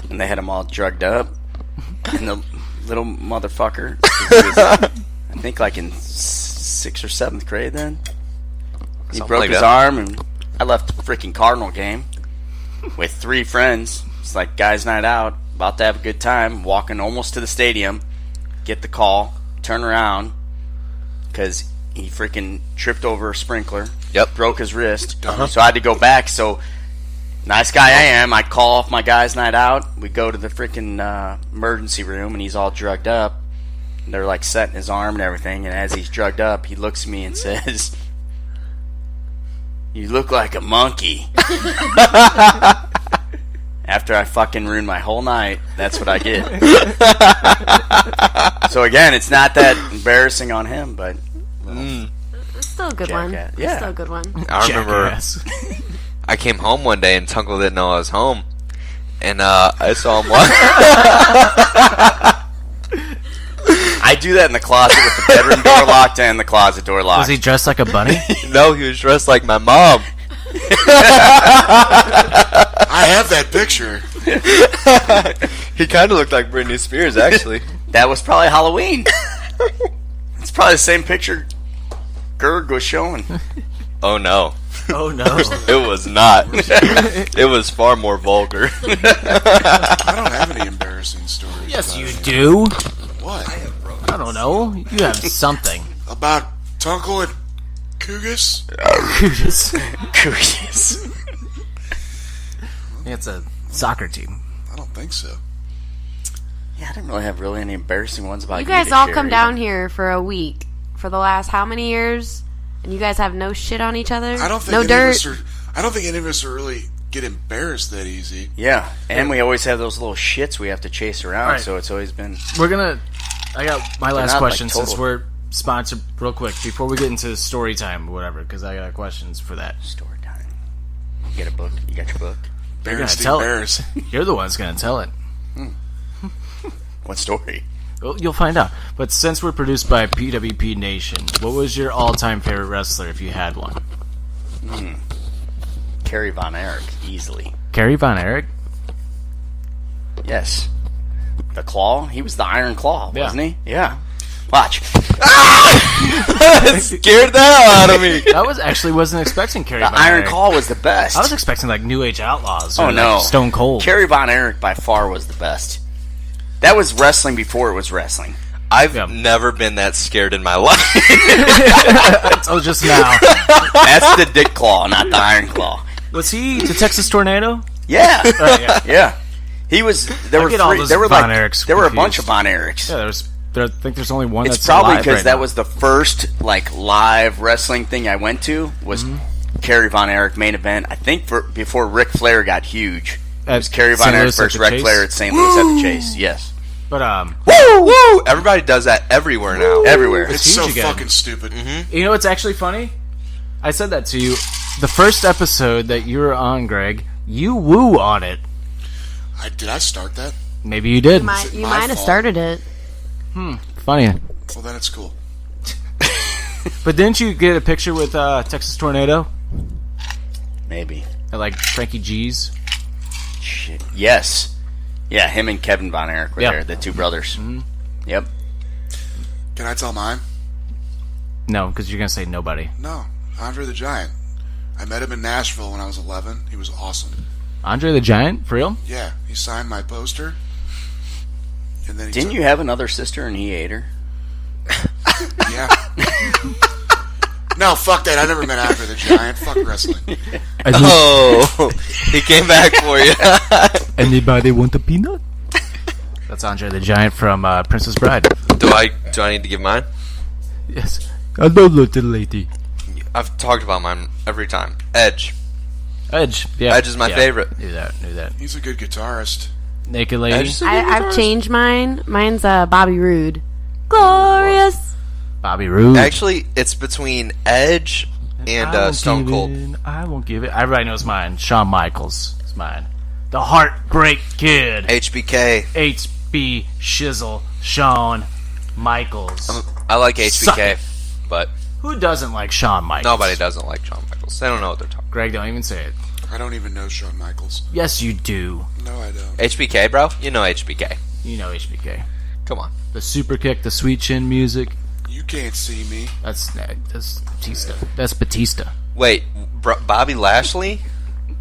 and they had him all drugged up. And the little motherfucker, he was, I think like in 6th or 7th grade then. He Something broke like his that. arm, and I left the freaking Cardinal game with 3 friends. It's like guys' night out, about to have a good time, walking almost to the stadium, get the call, turn around, because he freaking tripped over a sprinkler. Yep. Broke his wrist. So I had to go back. So nice guy I am, I call off my guys' night out. We go to the freaking emergency room, and he's all drugged up. And they're like setting his arm and everything. And as he's drugged up, he looks at me and says, "You look like a monkey." After I fucking ruined my whole night, that's what I get. So again, it's not that embarrassing on him, but It's still a good one. Jackass. It's Yeah. still a good one. I remember Jackass. I came home one day and Tuncle didn't know I was home. And I saw him walk. I do that in the closet with the bedroom door locked and the closet door locked. Was he dressed like a bunny? No, he was dressed like my mom. I have that picture. He kind of looked like Britney Spears, actually. That was probably Halloween. It's probably the same picture Gerg was showing. Oh, no. Oh no. It was not. It was far more vulgar. I don't have any embarrassing stories. Yes, about you it. do. What? I don't know. You have something. About Tuncle and Cougus? Curious. It's a soccer team. I don't think so. Yeah, I didn't really have any embarrassing ones about You you guys to all share come either. down here for a week for the last how many years? And you guys have no shit on each other? I don't think no any dirt? of us are. I don't think any of us are really get embarrassed that easy. Yeah, and we always have those little shits we have to chase around, Right. so it's always been... We're gonna. I got my last not, like, question since total- we're sponsored. Real quick before we get into story time or whatever, because I got questions for that. Story time. You got a book? You got your book? You're gonna Embarrassed, tell it. embarrassed. You're the one that's gonna tell it. What story? Well, you'll find out. But since we're produced by PWP Nation, what was your all-time favorite wrestler if you had one? Kerry Von Erich, easily. Kerry Von Erich? Yes. The Claw? He was the Iron Claw, Yeah. wasn't he? Yeah. Watch. Scared the hell out of me. I wasn't expecting Kerry The Von Iron Erich. Claw was the best. I was expecting like New Age Outlaws. Or Oh, no. like Stone Cold. Kerry Von Erich by far was the best. That was wrestling before it was wrestling. I've Yeah. never been that scared in my life. Oh, just now. That's the Dick Claw, not the Iron Claw. Was he the Texas Tornado? Yeah. Yeah. Yeah. He was... There were get all three, those there were Von like Erichs there were a confused. bunch of Von Erichs. Yeah, I think there's only one It's that's probably alive because right that now. was the first like live wrestling thing I went to was Kerry Von Erich main event. I think before Ric Flair got huge. It was Kerry Von St. Erich Louis at versus the Ric Chase? Flair at St. Louis at the Chase. Yes. But Woo! Woo! Everybody does that everywhere now. Everywhere. It's huge so again. fucking stupid. you know what's actually funny? I said that to you. The first episode that you were on, Greg, you woo on it. Did I start that? Maybe you did. You might my have fault? started it. Funny. Well, then it's cool. But didn't you get a picture with Texas Tornado? Maybe. At, like Frankie G's? Shit. Yes. Yeah, him and Kevin Von Erich were Yeah. there, the two brothers. Yep. Can I tell mine? No, because you're going to say nobody. No. Andre the Giant. I met him in Nashville when I was 11. He was awesome. Andre the Giant, for real? Yeah, he signed my poster. And then Didn't you have another sister and he ate her? Yeah. No, fuck that. I never met Andre the Giant. Fuck wrestling. Oh, he came back for you. Anybody want a peanut? That's Andre the Giant from Princess Bride. Do I need to give mine? Yes. Hello, little lady. I've talked about mine every time. Edge. Edge, yeah. Edge is my favorite. Knew that. He's a good guitarist. Naked Lady. Edge is a good I've guitarist. changed mine. Mine's Bobby Roode. Glorious. Bobby Roode. Actually, it's between Edge and Stone Cold. I won't give it. Everybody knows mine. Shawn Michaels is mine. The Heartbreak Kid. HBK. HB Shizzle. Shawn Michaels. I like Suck HBK, it. but Who doesn't like Shawn Michaels? nobody doesn't like Shawn Michaels. They don't know what they're talking Greg, don't even say it. I don't even know Shawn Michaels. Yes, you do. No, I don't. about. HBK, bro? You know HBK. You know HBK. Come on. The super kick, the sweet chin music. You can't see me. That's Batista. That's Batista. Wait, Bobby Lashley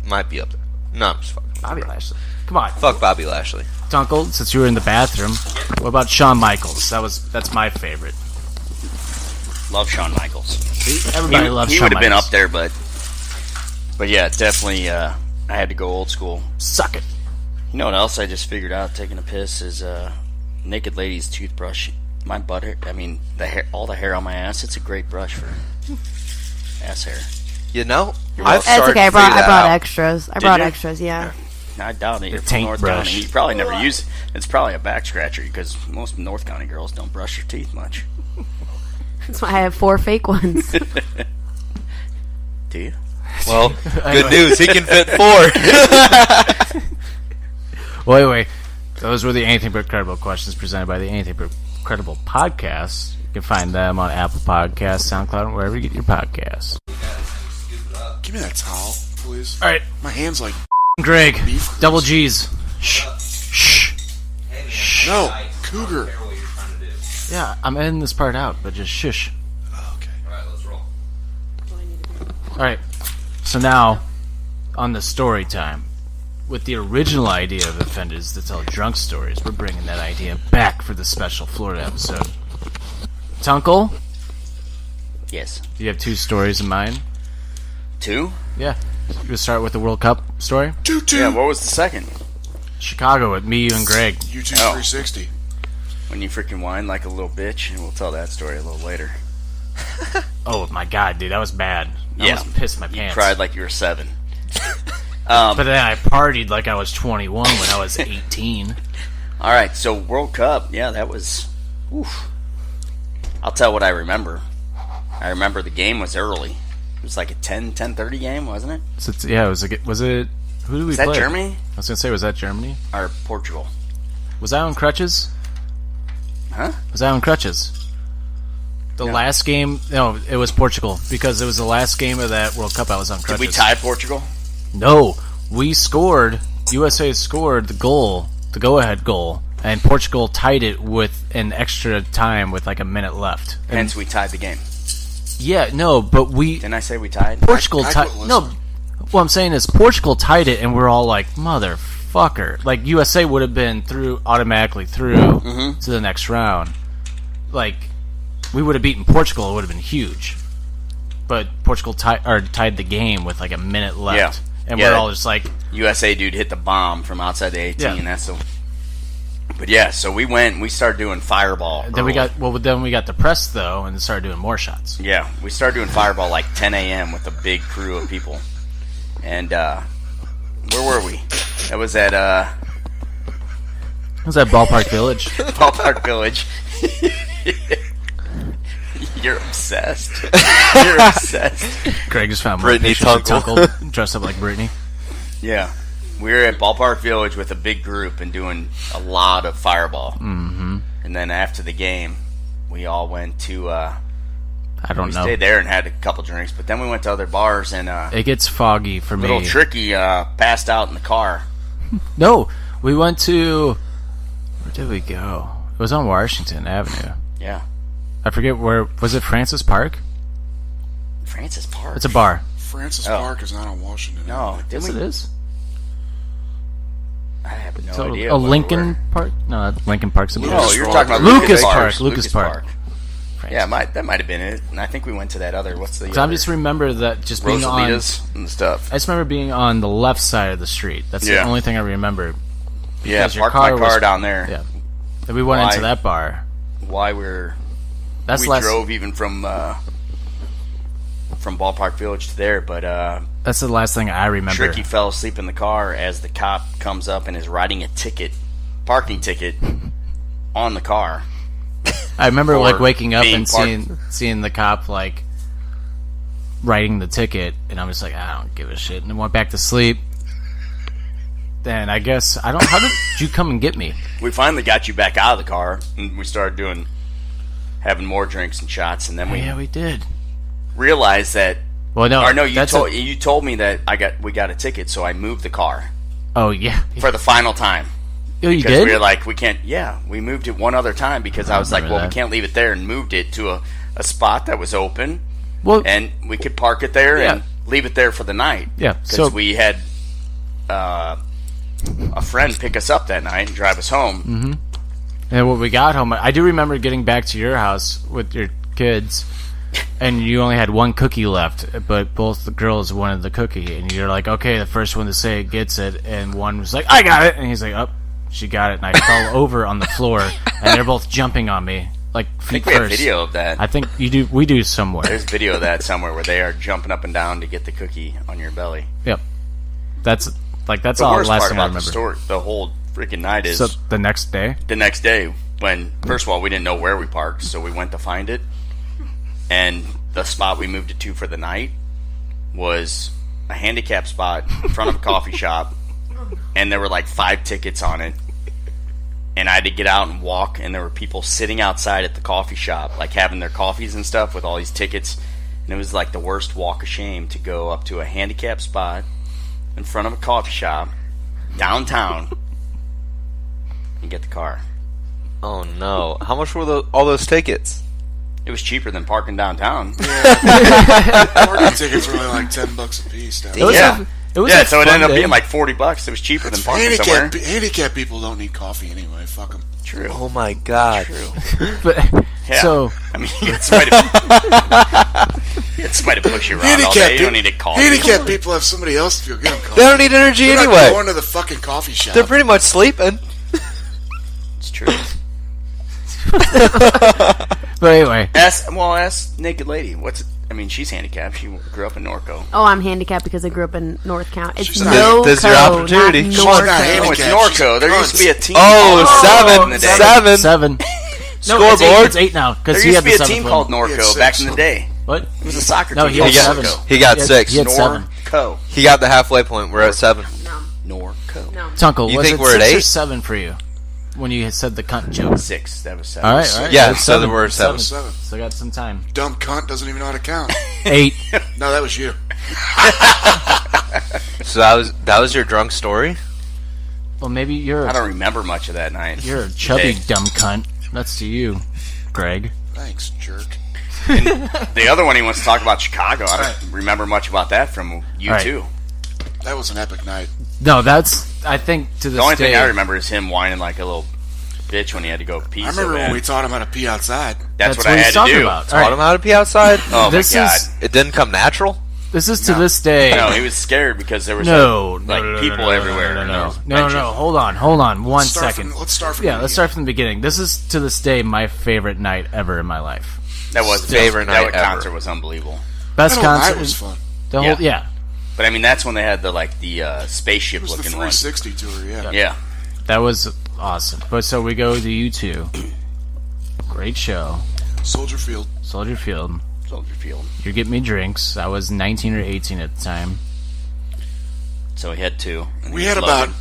might be up there. No, I'm just fucking. Bobby Lashley. Come on. Fuck Bobby Lashley. Tuncle, since you were in the bathroom, what about Shawn Michaels? That's my favorite. Love Shawn Michaels. See? Everybody loves He Shawn would have been Michaels. up there, but yeah, definitely. I had to go old school. Suck it. You know what else I just figured out taking a piss is Naked Lady's toothbrush. My butt hair, I mean the hair, all the hair on my ass. It's a great brush for ass hair. You know, That's okay. I brought extras. I brought extras. Yeah. I doubt it. You're from taint North brush. County. You probably never use it. It's probably a back scratcher because most North County girls don't brush their teeth much. That's why I have 4 fake ones. Do you? Well, good news. He can fit 4. Wait. Those were the Anything But Credible questions presented by the Anything But Credible podcast. You can find them on Apple Podcasts, SoundCloud, and wherever you get your podcasts. Give me that towel, please. All right, My hand's like... Greg, Beef. double G's. Shh. No, Cougar. Yeah, I'm editing this part out, but just shush. Okay. All right, so now on the story time. With the original idea of Offenders to tell drunk stories, we're bringing that idea back for the special Florida episode. Tuncle, Yes. do you have 2 stories in mind? 2? Yeah. We'll start with the World Cup story. Yeah. What was the second? Chicago with me, you, and Greg. YouTube Oh. 360. When you freaking whine like a little bitch, and we'll tell that story a little later. Oh my god, dude, that was bad. I Yeah. almost pissed my You pants. cried like you were 7. But then I partied like I was 21 when I was 18. All right, so World Cup, yeah, that was. Oof. I'll tell what I remember. I remember the game was early. It was like a 10:30 game, wasn't it? So yeah, was it? Who did we Was that play? Germany I was gonna say, was that Germany? or Portugal? Was I on crutches? Huh? Was I on crutches? The last game? No, it was Portugal because it was the last game of that World Cup. I was on Did crutches. we tie Portugal? No, we scored. USA scored the goal, the go-ahead goal, and Portugal tied it with an extra time with like a minute left. And Hence, we tied the game. yeah, no, but we Didn't I say we tied? Portugal I tied. quit No, listening. what I'm saying is Portugal tied it, and we're all like, motherfucker. Like USA would have been automatically through to the next round. Like we would have beaten Portugal, it would have been huge. But Portugal tied the game with like a minute left. Yeah. And Yeah. we're all just like, USA dude hit the bomb from outside the 18. Yeah. That's the. But yeah, so we went. We started doing fireball. then we early. got depressed though, and started doing more shots. Yeah, we started doing fireball like 10 a.m. with a big crew of people. And where were we? That was at Was that Ballpark Village? Ballpark Village. You're obsessed. You're obsessed. Greg just found more Brittany pictures of Tuncle. Tuncle dressed up like Brittany. Yeah. We were at Ballpark Village with a big group and doing a lot of fireball. Mm-hmm. And then after the game, we all went to... I don't we know. stayed there and had a couple drinks, but then we went to other bars and It gets foggy for little me. Tricky passed out in the car. No, we went to... Where did we go? It was on Washington Avenue. Yeah. I forget where... Was it Francis Park? Francis Park. It's a bar. Francis Park is not on Washington. No, Yes, it is. I have no So, idea. a where Lincoln Park? No, Lincoln Park's a No, you're talking about Lucas Park. Lucas Park. Yeah, that might have been it. And I think we went to that other. What's the? Because I just remember that just being on Rosalitas and stuff. I just remember being on the left side of the street. That's the only thing I remember. Yeah, Because your parked my car car was- down there. Yeah, and we went into that bar. Why we last- drove even from Ballpark Village to there, but That's the last thing I remember. Tricky fell asleep in the car as the cop comes up and is writing a parking ticket on the car. I remember like waking up being and seeing the cop like writing the ticket, and I was like, I don't give a shit, and then went back to sleep. Then I guess how did you come and get me? We finally got you back out of the car, and we started having more drinks and shots, and then we did realized that. Well, no, you told me that we got a ticket, so I moved the car. Oh yeah, for the final time. Oh, you because did? We were like, we can't. Yeah, we moved it one other time because I was like, well, that. we can't leave it there, and moved it to a spot that was open. Well, and we could park it there and leave it there for the night. Yeah, because we had a friend pick us up that night and drive us home. Mm-hmm. And when we got home, I do remember getting back to your house with your kids, and you only had one cookie left, but both the girls wanted the cookie, and you're like, okay, the first one to say it gets it, and one was like, I got it, and he's like, oh, she got it, and I fell over on the floor, and they're both jumping on me, like feet I think we first. have video of that. I think we do somewhere. There's video of that somewhere where they are jumping up and down to get the cookie on your belly. Yep, that's the all. worst Last part thing I about remember. the whole freaking night is So the next day, when first of all we didn't know where we parked, so we went to find it, and the spot we moved it to for the night was a handicap spot in front of a coffee shop, and there were like 5 tickets on it, and I had to get out and walk, and there were people sitting outside at the coffee shop, like having their coffees and stuff with all these tickets, and it was like the worst walk of shame to go up to a handicap spot in front of a coffee shop downtown and get the car. Oh no! How much were all those tickets? It was cheaper than parking downtown. Parking tickets were only like $10 a piece. Down there. So it ended up being like $40. It was cheaper than parking somewhere. Handicapped people don't need coffee anyway. Fuck them. True. Oh my god. True. but Yeah. so I mean, it's somebody to push you around all day. You don't need a coffee. Handicapped people have somebody else to give them coffee. They don't need energy They're anyway. not going to the fucking coffee shop. They're pretty much sleeping. It's true. But anyway, ask Naked Lady. She's handicapped. She grew up in Norco. Oh, I'm handicapped because I grew up in North Count. It's She's Norco, This is your opportunity. not She's not Norco. No, handicapped. it's Norco. There used to be a team. Oh, in the day. seven. seven. No, Scoreboard. it's 8 now because There he used had to be the a team 7th called one. He had Norco 6. back in the day. What? It was a soccer No, team. he had called 7. Norco. He got 6. He had 7. Norco. He got the halfway point. We're at 7. Norco. No. Tuncle, You was think it we're at 6 or 8? 7 for you when you had said the cunt joke? 6. That was 7. All right. Yeah, That's so then we're at 7. 7. So got some time. Dumb cunt doesn't even know how to count. 8. No, that was you. So that was your drunk story? Well, maybe you're I don't remember much of that night. you're a chubby Hey. dumb cunt. That's to you, Greg. Thanks, jerk. The other one he wants to talk about Chicago. I don't remember much about that from you All right. too. That was an epic night. No, that's I think to this The only day. thing I remember is him whining like a little bitch when he had to go pee. I remember so bad. when we taught him how to pee outside. That's what I he's had to talking do. about. All Taught right. him how to pee outside? Oh This my god! is- It didn't come natural? This is to this day. No, he was scared because there was No, people everywhere. and there was benches. No. Hold on. One Let's start second. let's start from Yeah, the let's start from the beginning. This is to this day my favorite night ever in my life. That was Favorite night that ever. concert was unbelievable. Best That whole concert night was fun. The whole yeah. But I mean, that's when they had the It spaceship was the looking one. 360 tour, yeah. Yeah, That was awesome. But so we go to U2. Great show. Soldier Field. Soldier Field. Soldier Field. You get me drinks. I was 19 or 18 at the time. So he had 2. and We he had was about... loaded.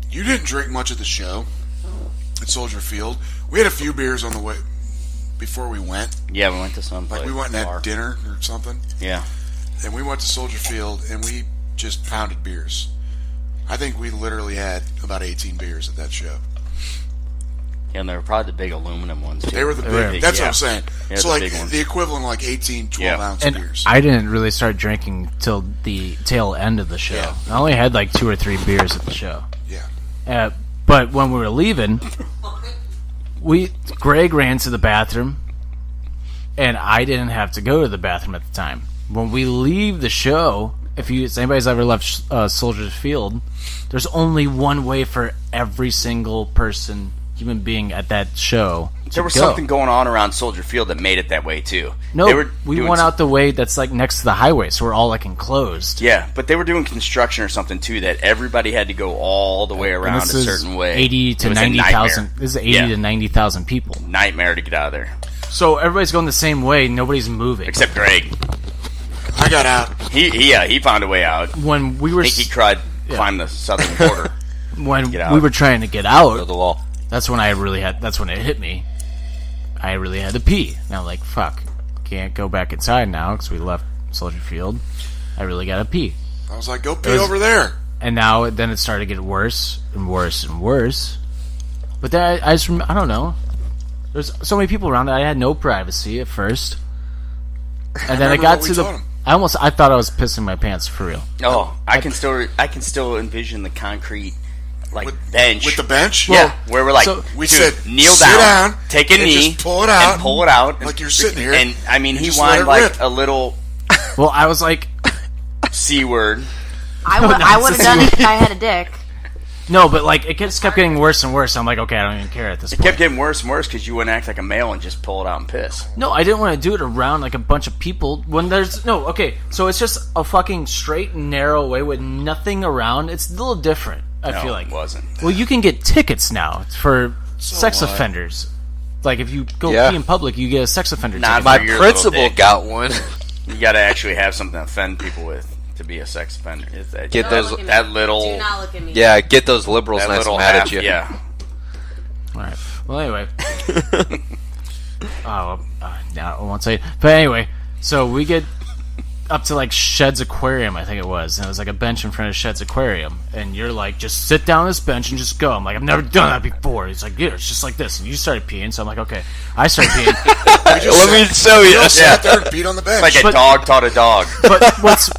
You didn't drink much at the show at Soldier Field. We had a few beers on the way before we went. Yeah, we went to some Like we went and had dinner or something. Yeah. And we went to Soldier Field and we just pounded beers. I think we literally had about 18 beers at that show. Yeah, and they were probably the big aluminum ones, too. They were the big. That's what I'm saying. Yeah, so, the like, big ones. the equivalent of, like, 18, 12-ounce And beers. I didn't really start drinking till the tail end of the show. Yeah. I only had like 2 or 3 beers at the show. Yeah. But when we were leaving, Greg ran to the bathroom, and I didn't have to go to the bathroom at the time. When we leave the show, if anybody's ever left Soldiers Field, there's only one way for every single human being at that show to There was go. something going on around Soldier Field that made it that way, too. No, we went out the way that's like next to the highway, so we're all like enclosed. Yeah, but they were doing construction or something, too, that everybody had to go all the way around a certain way. 80 to 90,000. This is 80 to 90,000 people. Nightmare to get out of there. So everybody's going the same way. Nobody's moving. Except Greg. I got out. He found a way out. When we were... I think he climbed the southern border. When we were trying to get out... Go to the wall. That's when that's when it hit me. I really had to pee. And I'm like, fuck. Can't go back inside now because we left Soldier Field. I really gotta pee. I was like, go pee over there. And then it started to get worse and worse and worse. But then I don't know. There's so many people around that I had no privacy at first. And then I got to the... I thought I was pissing my pants for real. Oh, I can still envision the concrete bench. With the bench? Yeah, where we're like, we said, kneel sit down, down, take a and knee, just pull it out. and pull it out. Like you're sitting here. And, I mean, he just let whined it like rip. a little Well, I was like... C word. I would have done it if I had a dick. No, but like it just kept getting worse and worse. I'm like, okay, I don't even care at this point. It kept getting worse and worse because you wouldn't act like a male and just pull it out and piss. No, I didn't want to do it around like a bunch of people when there's no. Okay, so it's just a fucking straight and narrow way with nothing around. It's a little different. I feel like it wasn't. Well, you can get tickets now for sex offenders. Like if you go pee in public, you get a sex offender ticket. My principal got one. You got to actually have something to offend people with to be a sex offender. Get those that little. Do not look at me. Yeah, get those liberals that nice little and mad half, at you. Yeah. All right. Well, anyway. Now I won't say it. But anyway, so we get up to like Shed's Aquarium, I think it was. And it was like a bench in front of Shed's Aquarium. And you're like, just sit down on this bench and just go. I'm like, I've never done that before. He's like, yeah, it's just like this. And you started peeing. So I'm like, okay. I started peeing. Let me show you. We all sat there and beat on the bench. Like a dog taught a dog. But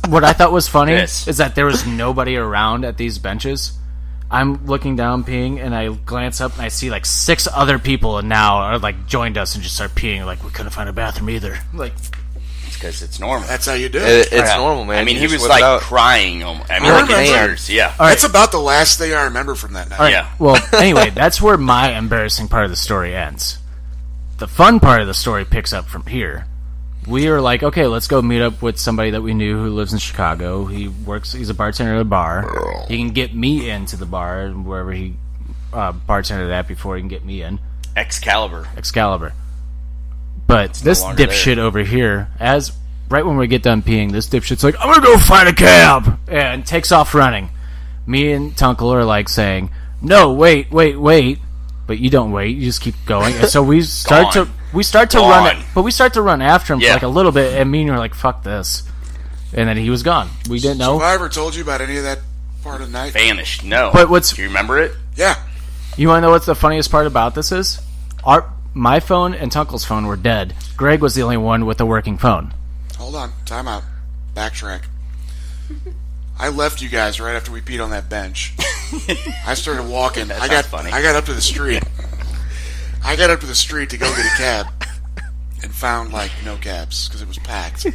what I thought was funny is that there was nobody around at these benches. I'm looking down peeing, and I glance up, and I see like 6 other people, and now are like joined us and just start peeing. Like we couldn't find a bathroom either. Like it's because it's normal. That's how you do it. It's normal, man. I mean, You he just was whip it like out. crying. I mean, like in tears. Yeah. That's about the last thing I remember from that night. All right. Yeah. Well, anyway, that's where my embarrassing part of the story ends. The fun part of the story picks up from here. We were like, okay, let's go meet up with somebody that we knew who lives in Chicago. He's a bartender at a bar. He can get me into the bar wherever he bartended at before he can get me in. Excalibur. But this longer dipshit over here, right when we get done peeing, this dipshit's like, I'm gonna go find a cab, and takes off running. Me and Tuncle are like saying, no, wait, but you don't wait, you just keep going. And so we start to run, but we start to run after him for like a little bit, and me and you were like, fuck this. And then he was gone. We didn't know. Survivor told you about any of that part of the night? Vanished. No. But do you remember it? Yeah. You want to know what's the funniest part about this is? My phone and Tunkle's phone were dead. Greg was the only one with a working phone. Hold on. Time out. Backtrack. I left you guys right after we peed on that bench. I started walking. I got up to the street. I got up to the street to go get a cab and found like no cabs because it was packed.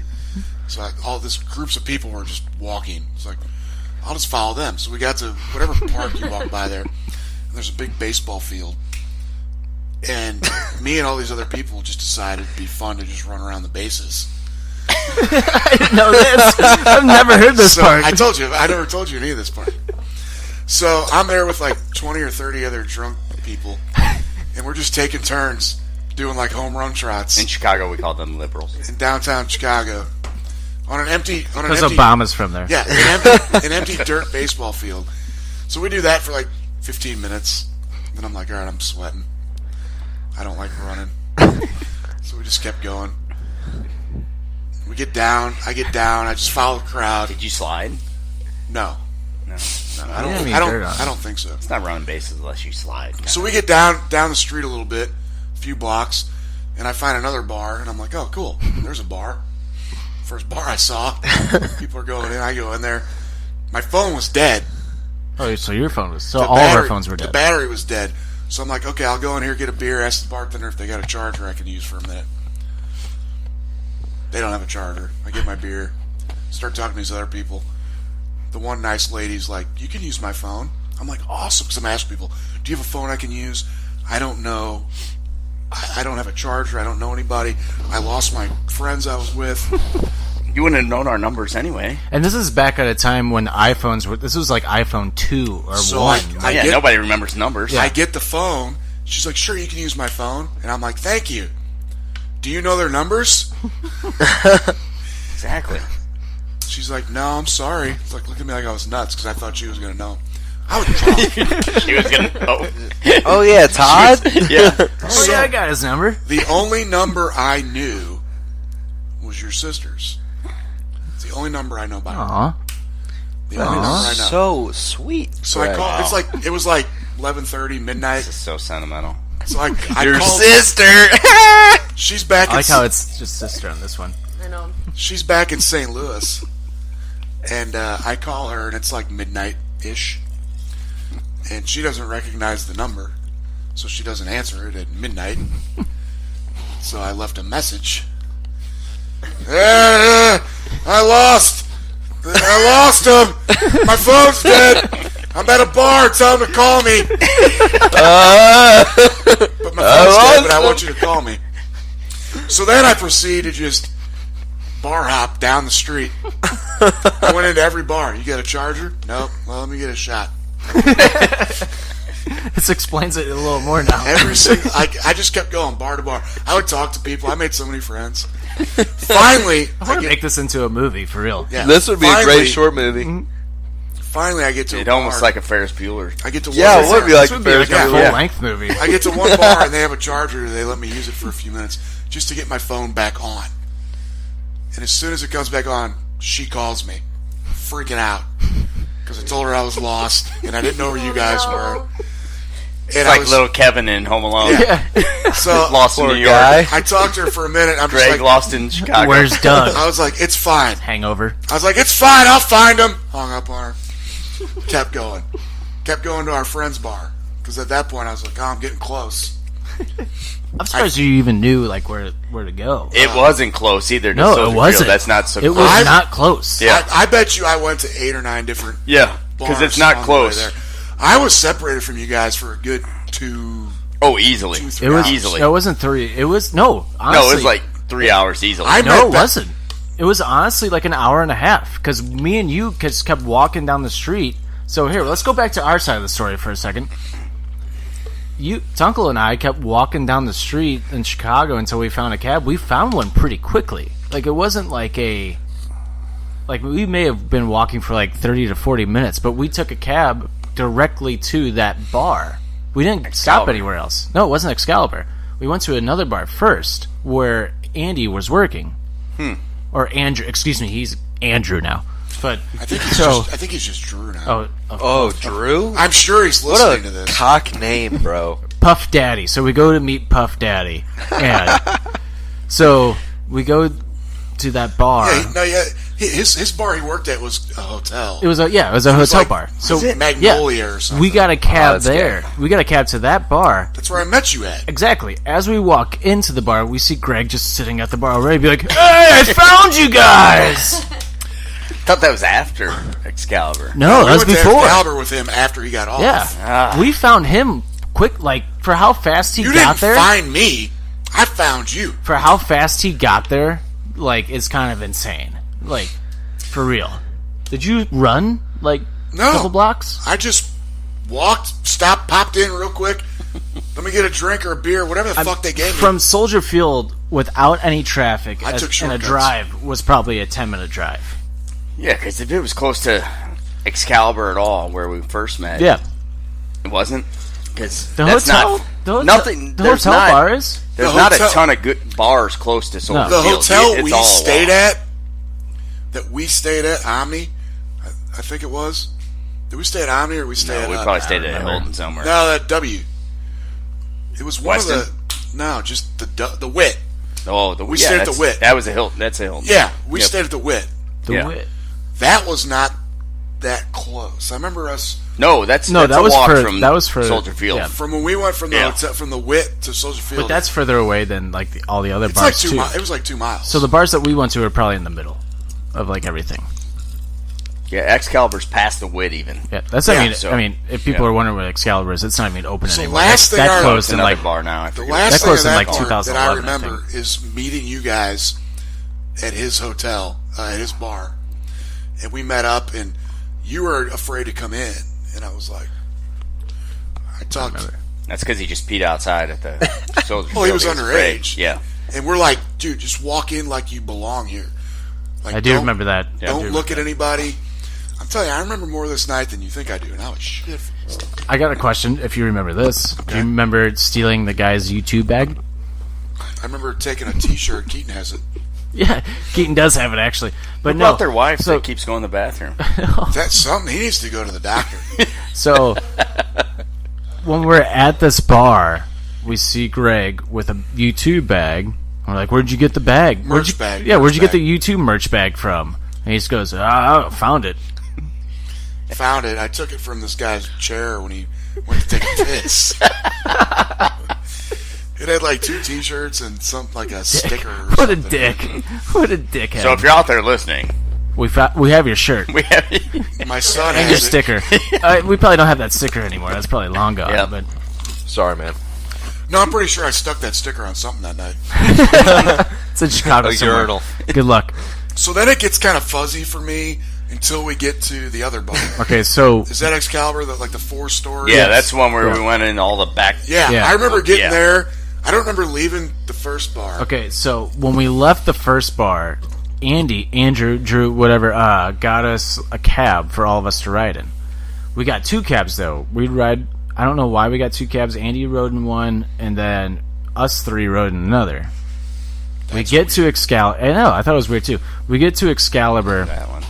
So all this groups of people were just walking. It's like, I'll just follow them. So we got to whatever park you walk by there. And there's a big baseball field. And me and all these other people just decided it'd be fun to just run around the bases. I didn't know this. I've never heard this part. I told you. I never told you any of this part. So I'm there with like 20 or 30 other drunk people. And we're just taking turns doing like home run trots. In Chicago, we called them liberals. In downtown Chicago. Because Obama's from there. Yeah, an empty dirt baseball field. So we do that for like 15 minutes. Then I'm like, all right, I'm sweating. I don't like running. So we just kept going. We get down. I get down. I just follow the crowd. Did you slide? No. No. I don't think so. It's not running bases unless you slide. So we get down the street a little bit, a few blocks, and I find another bar, and I'm like, oh, cool, there's a bar. First bar I saw. People are going in. I go in there. My phone was dead. Oh, so your phone was... So all of our phones were dead. The battery was dead. So I'm like, okay, I'll go in here, get a beer, ask the bartender if they got a charger I can use for a minute. They don't have a charger. I get my beer, start talking to these other people. The one nice lady's like, you can use my phone. I'm like, awesome, because I'm asking people, do you have a phone I can use? I don't know. I don't have a charger. I don't know anybody. I lost my friends I was with. You wouldn't have known our numbers anyway. And this is back at a time when iPhones were... This was like iPhone 2 or 1. Nobody remembers numbers. I get the phone. She's like, sure, you can use my phone. And I'm like, thank you. Do you know their numbers? Exactly. She's like, no, I'm sorry. It's like, look at me like I was nuts because I thought she was going to know. I was drunk. She was going to know. Oh, yeah, Todd? Yeah. Oh, yeah, I got his number. The only number I knew was your sister's. It's the only number I know by her. The only number I know. So sweet. So I called. It was like 11:30, midnight. This is so sentimental. So I your called, sister. She's back. I like how it's just sister on this one. I know. She's back in St. Louis, and I call her, and it's like midnight-ish, and she doesn't recognize the number, so she doesn't answer it at midnight. So I left a message. I lost him. My phone's dead. I'm at a bar. Tell him to call me. But my phone's dead, but I want you to call me. So then I proceed to just bar hop down the street. I went into every bar. You got a charger? Nope. Well, let me get a shot. This explains it a little more now. I just kept going bar to bar. I would talk to people. I made so many friends. Finally, I want to make this into a movie for real. Yeah, this would be a great short movie. Finally, I get to It's almost like a Ferris Bueller. I get to yeah, it would be like a Ferris Bueller. Full length movie. I get to one bar and they have a charger. They let me use it for a few minutes just to get my phone back on. And as soon as it comes back on, she calls me, freaking out because I told her I was lost and I didn't know where you guys were. It's like little Kevin in Home Alone. Yeah. So lost in New York. I talked to her for a minute. I'm Greg just like, lost in Chicago. Where's Doug? I was like, it's fine. Hangover. I was like, it's fine. I'll find him. Hung up on her. Kept going. Kept going to our friend's bar because at that point I was like, oh, I'm getting close. I'm surprised you even knew like where to go. It wasn't close either. No, it wasn't. That's not so. It close. was not close. Yeah, I bet you I went to 8 or 9 different. Yeah, because it's not close. There. I was separated from you guys for a good 2. Oh, easily. 2-3 It was hours. easily. No, it wasn't 3. It was honestly, no, it was like 3 hours easily. No, it wasn't. It was honestly like an hour and a half because me and you just kept walking down the street. So here, let's go back to our side of the story for a second. Tuncle and I kept walking down the street in Chicago until we found a cab. We found one pretty quickly. Like it wasn't like we may have been walking for like 30 to 40 minutes, but we took a cab directly to that bar. We didn't stop anywhere else. No, it wasn't Excalibur. We went to another bar first where Andy was working. Or Andrew. Excuse me, he's Andrew now. But I think he's just Drew now. Oh, Drew? I'm sure he's listening to this. Cock name, bro. Puff Daddy. So we go to meet Puff Daddy. And so we go to that bar. His bar he worked at was a hotel. It was a hotel bar. So Magnolia or something. We got a cab there. Good. We got a cab to that bar. That's where I met you at. Exactly. As we walk into the bar, we see Greg just sitting at the bar already. Be like, "Hey, I found you guys." I thought that was after Excalibur. No, that was before. Excalibur with him after he got off. Yeah, we found him quick. Like for how fast he got there. You didn't find me. I found you. For how fast he got there, like it's kind of insane. Like for real. Did you run like a couple blocks? I just walked, stopped, popped in real quick. Let me get a drink or a beer, whatever the fuck they gave me. From Soldier Field without any traffic I took and a drive was probably a 10-minute drive. Yeah, because if it was close to Excalibur at all, where we first met, it wasn't. Because the that's hotel, not nothing. The hotel bars. There's not a ton of good bars close to Soldier The Field. hotel we stayed at, Omni, I think it was. Did we stay at Omni or we stayed at... we probably stayed at Hilton somewhere. No, that W. It was one Weston? of the... No, just the Wit. Oh, we stayed at the Wit. That was a Hilton. That's a Hilton. Yeah, we stayed at the Wit. The Wit. That was not that close. I remember us... No, that was for Soldier Field. Yeah. From when we went from the hotel, from the Wit to Soldier Field. But that's further away than like all the other bars too. It was like 2 miles. So the bars that we went to were probably in the middle of like everything. Yeah, Excalibur's past the Wit even. Yeah, that's I mean, if people are wondering what Excalibur is, it's not even open anymore. Last thing that closed in like bar now. The last that closed thing in like that 2011. I remember is meeting you guys at his hotel, at his bar, and we met up, and you were afraid to come in, and I was like, I talked. That's because he just peed outside at the Soldier Field. Well, he was underage. Yeah, and we're like, dude, just walk in like you belong here. Like, I do remember that. Don't look at anybody. I'm telling you, I remember more this night than you think I do, and I was shit. I got a question. If you remember this, do you remember stealing the guy's YouTube bag? I remember taking a T-shirt. Keaton has it. Yeah, Keaton does have it actually, but what no. about their wife that keeps going to the bathroom? That's something. He needs to go to the doctor. So when we're at this bar, we see Greg with a YouTube bag. We're like, "Where'd you get the bag? Merch bag. Yeah, where'd you get the YouTube merch bag from?" And he just goes, "I found it." Found it. I took it from this guy's chair when he went to take a piss. It had like 2 T-shirts and something like a sticker. Or what something. a dick! What a dickhead! So if you're out there listening, we have your shirt. We have my son and has your it. sticker. We probably don't have that sticker anymore. That's probably long gone. Yeah. But Sorry, man. No, I'm pretty sure I stuck that sticker on something that night. it's in Chicago. A urinal. Good luck. So then it gets kind of fuzzy for me until we get to the other bar. Okay, so is that Excalibur, like the 4-story? Yeah, that's the one where we went in all the back. Yeah, I remember getting there. I don't remember leaving the first bar. Okay, so when we left the first bar, Andrew, Drew, whatever, got us a cab for all of us to ride in. We got 2 cabs though. We'd ride. I don't know why we got 2 cabs. Andy rode in one, and then us 3 rode in another. We get to Excalibur. I know. I thought it was weird too. We get to Excalibur. That one.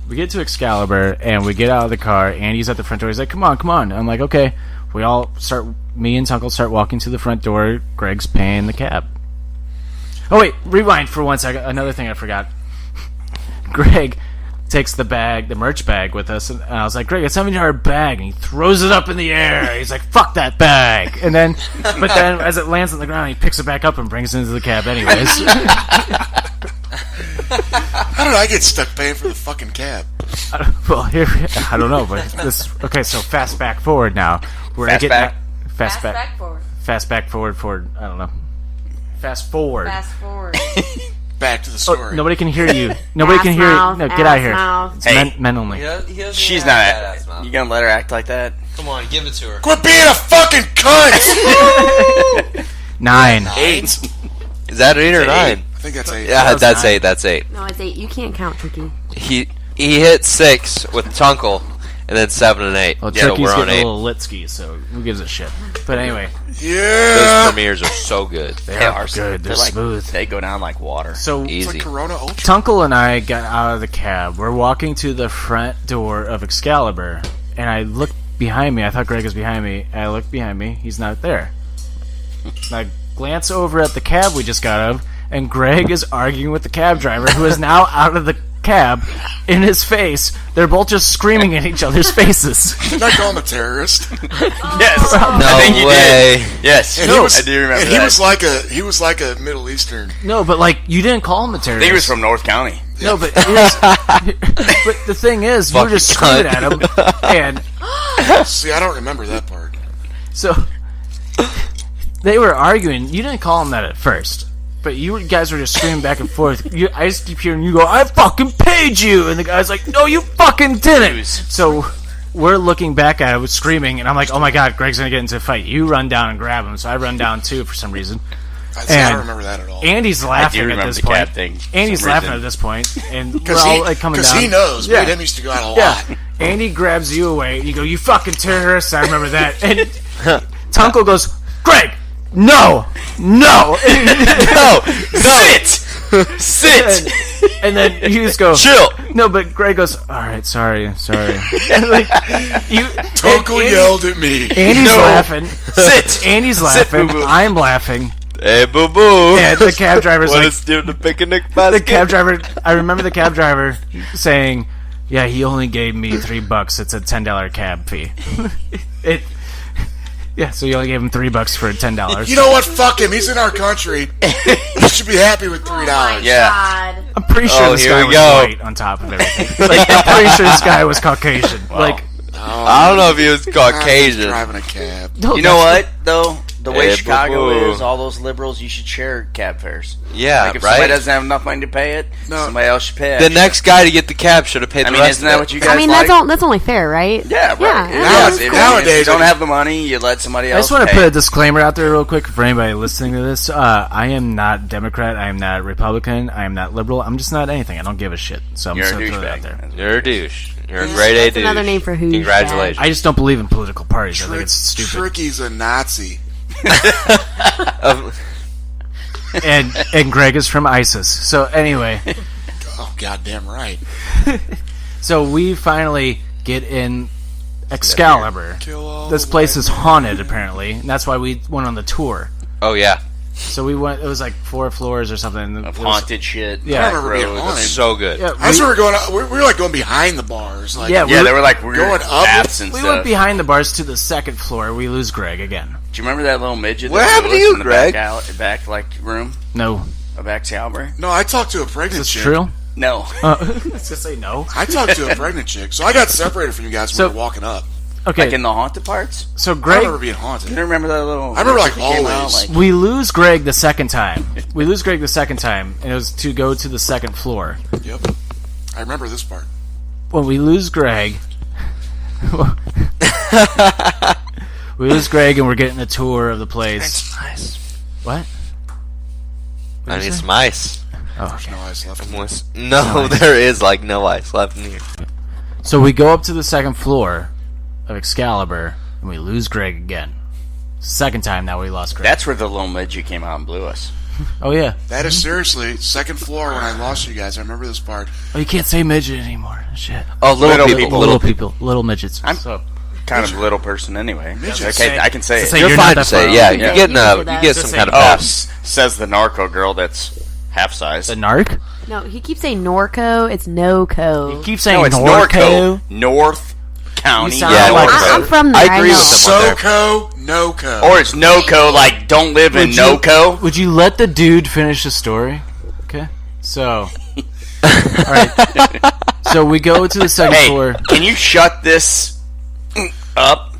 We get to Excalibur, and we get out of the car. Andy's at the front door. He's like, "Come on." I'm like, "Okay." We all start. Me and Tuncle start walking to the front door. Greg's paying the cab. Oh wait, rewind for 1 second. Another thing I forgot. Greg takes the merch bag with us, and I was like, "Greg, it's a $7 bag," and he throws it up in the air. He's like, "Fuck that bag!" But then as it lands on the ground, he picks it back up and brings it into the cab, anyways. How did I get stuck paying for the fucking cab? I don't know, but this. Okay, so fast back forward now. Fast back forward. Fast back forward. I don't know. Fast forward. Back to the story. Nobody can hear you. Nobody can hear you. No, get out of here. It's Hey. men only. She's not. You gonna let her act like that? Come on, give it to her. Quit being a fucking cunt! 9. 8. Is that 8 or 9? I think that's 8. Yeah, that's 8. That's 8. No, it's 8. You can't count, Tricky. He hit 6 with Tuncle, and then 7 and 8. Well, So Turkey's we're on getting 8. a little Litsky, so who gives a shit? But anyway. Yeah. Those premieres are so good. They are good. They're like, smooth. They go down like water. So It's like Corona Ultra. Tuncle and I got out of the cab. We're walking to the front door of Excalibur, and I look behind me. I thought Greg was behind me. I look behind me. He's not there. And I glance over at the cab we just got out of, and Greg is arguing with the cab driver, who is now out of the cab. In his face, they're both just screaming at each other's faces. Did I call him a terrorist? Yes. No way. Yes. And I do remember and that. he was like a Middle Eastern. No, but like you didn't call him a I terrorist. think he was from North County. No, but but the thing is, you were just screaming at him, and See, I don't remember that part. so they were arguing. You didn't call him that at first, but you guys were just screaming back and forth. I just keep hearing you go, "I fucking paid you," and the guy's like, "No, you fucking didn't." So we're looking back at it, screaming, and I'm like, "Oh my god, Greg's gonna get into a fight." You run down and grab him, so I run down too for some reason. I don't remember that at all. Andy's laughing at this point. Andy's laughing at this point, and we're all like coming down. Because he knows. Yeah. Me and him used to go out a lot. Yeah. Andy grabs you away, and you go, "You fucking terrorist!" I remember that. And Tuncle goes, "Greg, no, Sit. And then you just go, chill. No, but Greg goes, all right, sorry. And like, Tuncle yelled at me. Andy's laughing. Sit. Andy's Sit, laughing. boo-boo. I'm laughing. Hey, boo boo. And the cab driver's Want like, to steal the picnic the basket? cab driver. I remember the cab driver saying, "Yeah, he only gave me $3. It's a $10 cab fee." Yeah, so you only gave him $3 for $10. You know what? Fuck him. He's in our country. He should be happy with $3. Yeah. I'm pretty sure this here guy we was go. white on top of everything. Like, I'm pretty sure this guy was Caucasian. Like, I don't know if he was Caucasian. Driving a cab. no, You know that's- what, though? The way Hey, Chicago boo-boo. is, all those liberals, you should share cab fares. Yeah, Like, if right? somebody doesn't have enough money to pay it, No. somebody else should pay it. The next guy to get the cab should have paid I the mean, rest isn't of that it. what you guys I mean, like? that's only fair, right? Yeah, right. Yeah, Yes, if nowadays, you don't have the money, you let somebody I else just want to pay put a it. disclaimer out there real quick for anybody listening to this. I am not Democrat. I am not Republican. I am not liberal. I'm just not anything. I don't give a shit. So I'm You're just a going to throw it out douchebag. there. You're a douche. You're a grade A That's douche. another name for who's Congratulations. I just don't believe in political parties. I think it's stupid. Tricky's a Nazi. And Greg is from ISIS. So anyway, Oh, goddamn right. so we finally get in Excalibur. Kill all This the place white is haunted apparently, and that's why we went on the tour. Oh, yeah. So we went. It was like 4 floors or something. Of It was- haunted shit. Yeah. I remember being roads. haunted. So good. Yeah, I remember going. We were like going behind the bars. Like, Yeah, Yeah, they were like weird Going up. paths and we stuff. went behind the bars to the 2nd floor. We lose Greg again. Do you remember that little midget? What that happened to was you, in the Greg? Back like room No, of Excalibur? No, I talked to a pregnant is this chick. true? No. Let's just say no. I talked to a pregnant chick, so I got separated from you guys when So- we were walking up. Okay, Like in the haunted parts? so I Greg, remember being haunted. You don't remember that little? I remember, like, that came out, always. like- we lose Greg the second time. We lose Greg the second time, and it was to go to the 2nd floor. Yep. I remember this part. When we lose Greg, we lose Greg, and we're getting a tour of the place. Nice. What? I need some ice. Oh, There's no ice left. No, there is like no ice left in here. so we go up to the 2nd floor of Excalibur, and we lose Greg again. Second time now we lost Greg. That's where the little midget came out and blew us. Oh yeah. That is seriously 2nd floor when I lost you guys. I remember this part. Oh, you can't say midget anymore. Shit. Oh, little Little people. Little people. Little midgets. I'm so, kind of a little person anyway. Midget. Okay, I can say it. Say You're you're fine not to that far say. off. Yeah, Yeah. you're getting You can a say that. you get Just some say kind of Oh, pass. says the narco girl that's half size. the narc? No, he keeps saying Norco. It's No-Co. You keep saying No, it's Norco. North County. You sound Yeah, like- Norco. I'm from there. I agree know. with someone there. SoCo, NoCo. Or it's NoCo, like don't live in NoCo. Would you let the dude finish the story? Okay. So, all right. So we go to the 2nd Hey, floor. can you shut this up?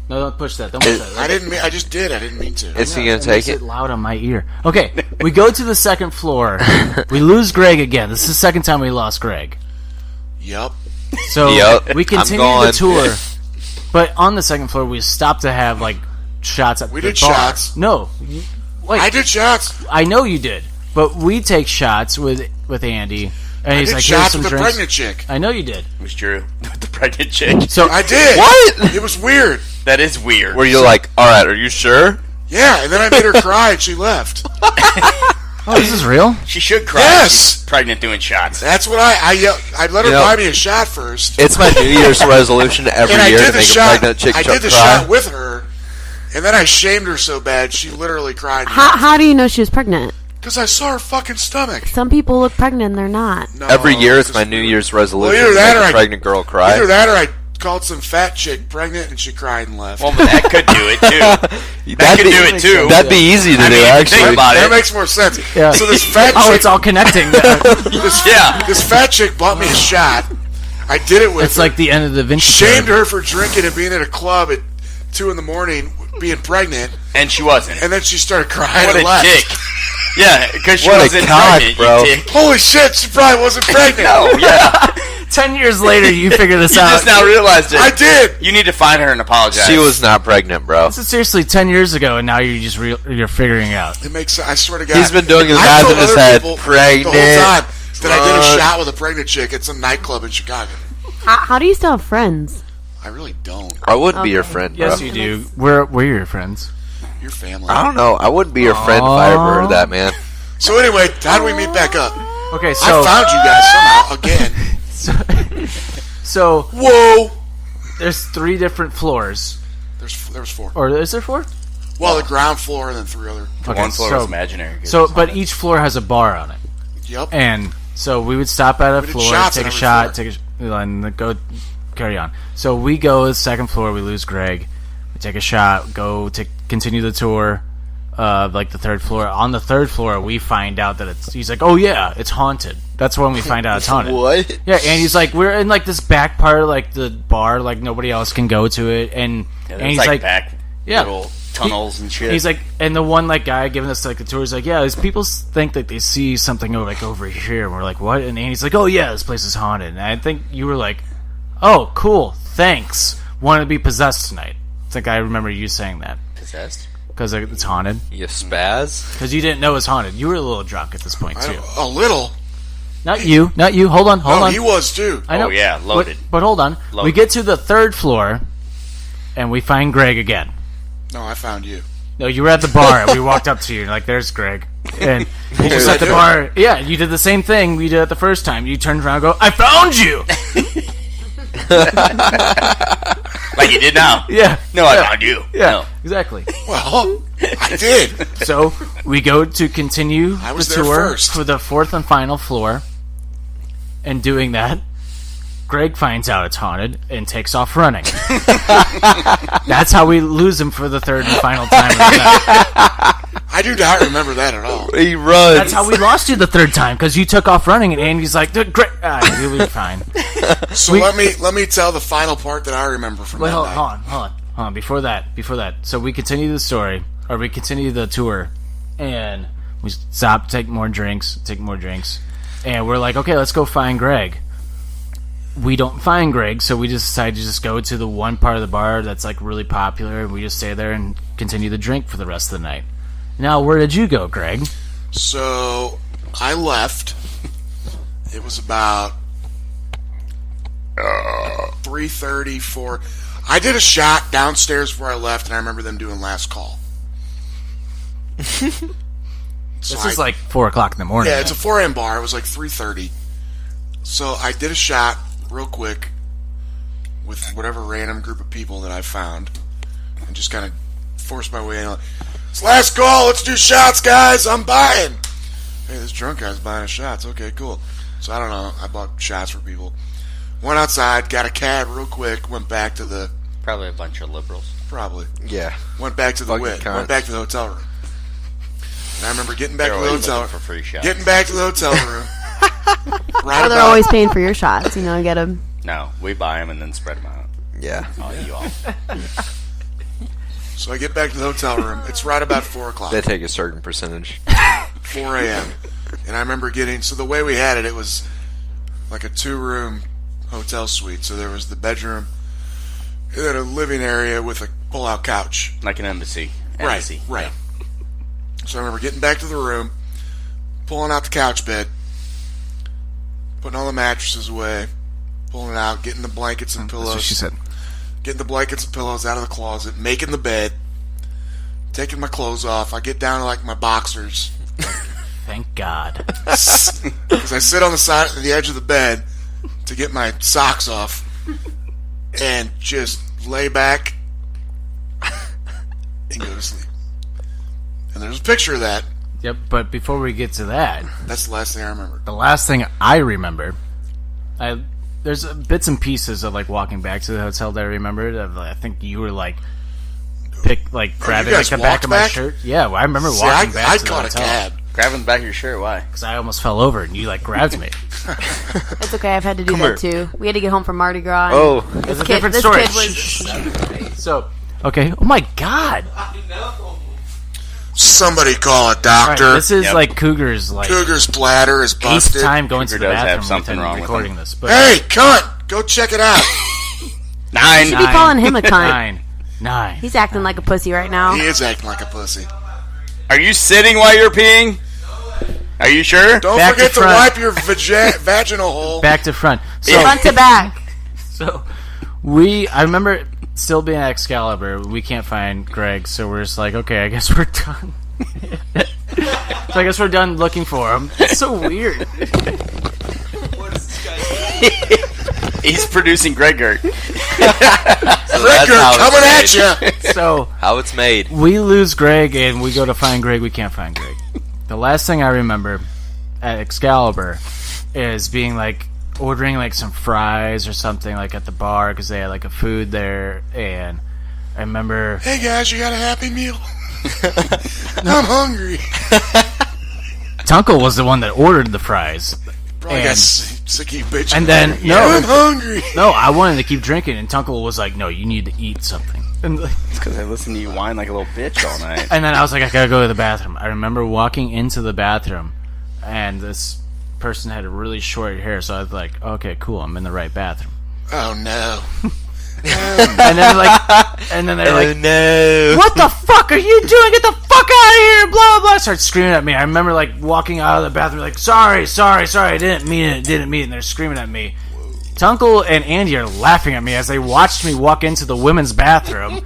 No, don't push that. Don't push that. I didn't mean. I just did. I didn't mean to. Is he gonna It take makes it? loud on my ear. Okay, we go to the 2nd floor. We lose Greg again. This is the second time we lost Greg. Yup. So Yep, we I'm continue gone. the tour, but on the 2nd floor we stopped to have like shots at We the did bar. shots. No, wait. I did shots. I know you did, but we take shots with Andy, and I he's did like, "Here's shots some with a drinks." pregnant chick. I know you did. It was true. With the pregnant chick. So I did. What? It was weird. That is weird. Were you like, all right, are you sure? Yeah, and then I made her cry and she left. oh, this is real. She should cry. Yes! She's pregnant doing shots. That's what I let her You know- buy me a shot first. It's my New Year's resolution every And I year did to the make a shot. pregnant chick I did the cry. shot with her, and then I shamed her so bad she literally cried. How do you know she was pregnant? Because I saw her fucking stomach. Some people look pregnant and they're not. No, Every year it's my just- New Year's resolution Well, either to that make or a I- pregnant girl cry. Either that or I called some fat chick pregnant and she cried and left. Well, but that could do it too. That'd could be, do it too. That'd be easy to I do, mean, actually. think about that it. makes more sense. Yeah. So this fat Oh, chick, it's all connecting. Yeah. this fat chick bought me a shot. I did it with It's her. like the end of the Vinci Shamed Code. her for drinking and being at a club at 2 a.m, being pregnant, And she wasn't. and then she started crying What and a left. dick. Yeah, because she What a wasn't cock, pregnant, bro. you dick. Holy shit, she probably wasn't pregnant. No, yeah. 10 years later, you figure this You out. just now realized it. I did. You need to find her and apologize. She was not pregnant, bro. This is seriously 10 years ago, and now you're just you're figuring out. It makes sense. I swear to God. He's been doing his I math told in his other head. people Pregnant. the whole time that I did a drunk. shot with a pregnant chick at some nightclub in Chicago. How do you still have friends? I really don't. I wouldn't be your friend, bro. Yes, you do. We're your friends. Your family. I don't know. I wouldn't be your friend if I ever heard that, man. So anyway, how do we meet back up? Okay, so I found you guys somehow again. So whoa, there's 3 different floors. There was 4. Or is there 4? Well, the ground floor and then 3 other. Okay, one floor was imaginary. So, but each floor has a bar on it. Yep. And so we would stop at a floor, take a shot, and go carry on. So we go to the second floor. We lose Greg. We take a shot. Go to continue the tour. Like the third floor. On the third floor, we find out that he's like, oh yeah, it's haunted. That's when we find out it's haunted. What? Yeah, and he's like, we're in like this back part of like the bar, like nobody else can go to it, and he's like back little tunnels and shit. He's like, and the one like guy giving us like the tour is like, yeah, these people think that they see something over here, and we're like, what? And Andy's like, oh yeah, this place is haunted. And I think you were like, oh cool, thanks. Want to be possessed tonight? I think I remember you saying that. Possessed? Because it's haunted. You spaz? Because you didn't know it was haunted. You were a little drunk at this point too. A little. Not you. Hold on. No, he was too. I know. Oh yeah, loaded. But hold on. Loaded. We get to the third floor, and we find Greg again. No, I found you. No, you were at the bar, and we walked up to you, and like, there's Greg. And you just at the bar. Yeah, you did the same thing we did at the first time. You turned around and go, I found you! Like you did now. Yeah. No, I found you. Yeah, no. exactly. Well, I did. So we go to continue the tour first. for the 4th and final floor. And doing that, Greg finds out it's haunted and takes off running. That's how we lose him for the 3rd and final time of the night. I do not remember that at all. He runs. That's how we lost you the 3rd time, because you took off running, and Andy's like, "Great, you'll be fine." So let me tell the final part that I remember from that night. Hold on. Before that, so we continue the story, or we continue the tour, and we stop, take more drinks, and we're like, okay, let's go find Greg. We don't find Greg, so we just decide to just go to the one part of the bar that's like really popular, and we just stay there and continue the drink for the rest of the night. Now, where did you go, Greg? So I left. It was about 3:30, 4. I did a shot downstairs before I left, and I remember them doing last call. This is like 4 o'clock in the morning. Yeah, it's a 4 a.m. bar. It was like 3:30. So I did a shot real quick with whatever random group of people that I found, and just kind of forced my way in. It's last call. Let's do shots, guys. I'm buying. Hey, this drunk guy's buying shots. Okay, cool. So I don't know. I bought shots for people. Went outside, got a cab real quick. Went back to the. Probably a bunch of liberals. Probably. Yeah. Went back to the wit. Went back to the hotel room. And I remember getting back to the hotel room. For free shots. Getting back to the hotel room. Right, they're always paying for your shots. You know, get them. No, we buy them and then spread them out. Yeah. Oh, you all. So I get back to the hotel room. It's right about 4 o'clock. They take a certain percentage. 4 a.m. And I remember getting... So the way we had it, it was like a 2-room hotel suite. So there was the bedroom, and then a living area with a pull-out couch. Like an embassy. Right. Yeah. So I remember getting back to the room, pulling out the couch bed, putting all the mattresses away, pulling it out, getting the blankets and pillows. That's what she said. Getting the blankets and pillows out of the closet, making the bed, taking my clothes off. I get down to like my boxers. Thank God. Because I sit on the edge of the bed to get my socks off and just lay back and go to sleep. And there's a picture of that. Yep, but before we get to that... That's the last thing I remember. The last thing I remember... There's bits and pieces of like walking back to the hotel that I remembered. I think you were like grabbing like the back of my shirt. Yeah, well, I remember walking back to the hotel. I caught a cab. Grabbing the back of your shirt, why? Because I almost fell over and you like grabbed me. It's okay, I've had to do that too. We had to get home from Mardi Gras. Oh, it's a different story. So, okay. Oh my God. Somebody call a doctor. Right, this is like Cougar's bladder is busted. 8th time going Cougar to the does have bathroom something wrong recording with this. But Hey, cunt! Go check it out. 9. You should be calling him a cunt. 9. He's acting like a pussy right now. He is acting like a pussy. Are you sitting while you're peeing? Are you sure? Don't forget to wipe your vaginal hole. Back to front. So, front to back. So, I remember still being at Excalibur. We can't find Greg, so we're just like, okay, I guess we're done. So I guess we're done looking for him. It's so weird. He's producing Gregor. So Gregor coming at you. So how it's made. We lose Greg, and we go to find Greg. We can't find Greg. The last thing I remember at Excalibur is being like ordering like some fries or something like at the bar because they had like a food there, and I remember, hey guys, you got a Happy Meal? I'm hungry. Tuncle was the one that ordered the fries. Probably got sick of bitching. And then I'm hungry. No, I wanted to keep drinking, and Tuncle was like, "No, you need to eat something." And it's because I listened to you whine like a little bitch all night. And then I was like, "I gotta go to the bathroom." I remember walking into the bathroom, and this person had a really short hair, so I was like, "Okay, cool, I'm in the right bathroom." Oh no. And then they're like, no. "What the fuck are you doing? Get the fuck out of here!" Blah blah blah. Start screaming at me. I remember like walking out of the bathroom, like, "Sorry, I didn't mean it, And they're screaming at me. Tuncle and Andy are laughing at me as they watched me walk into the women's bathroom.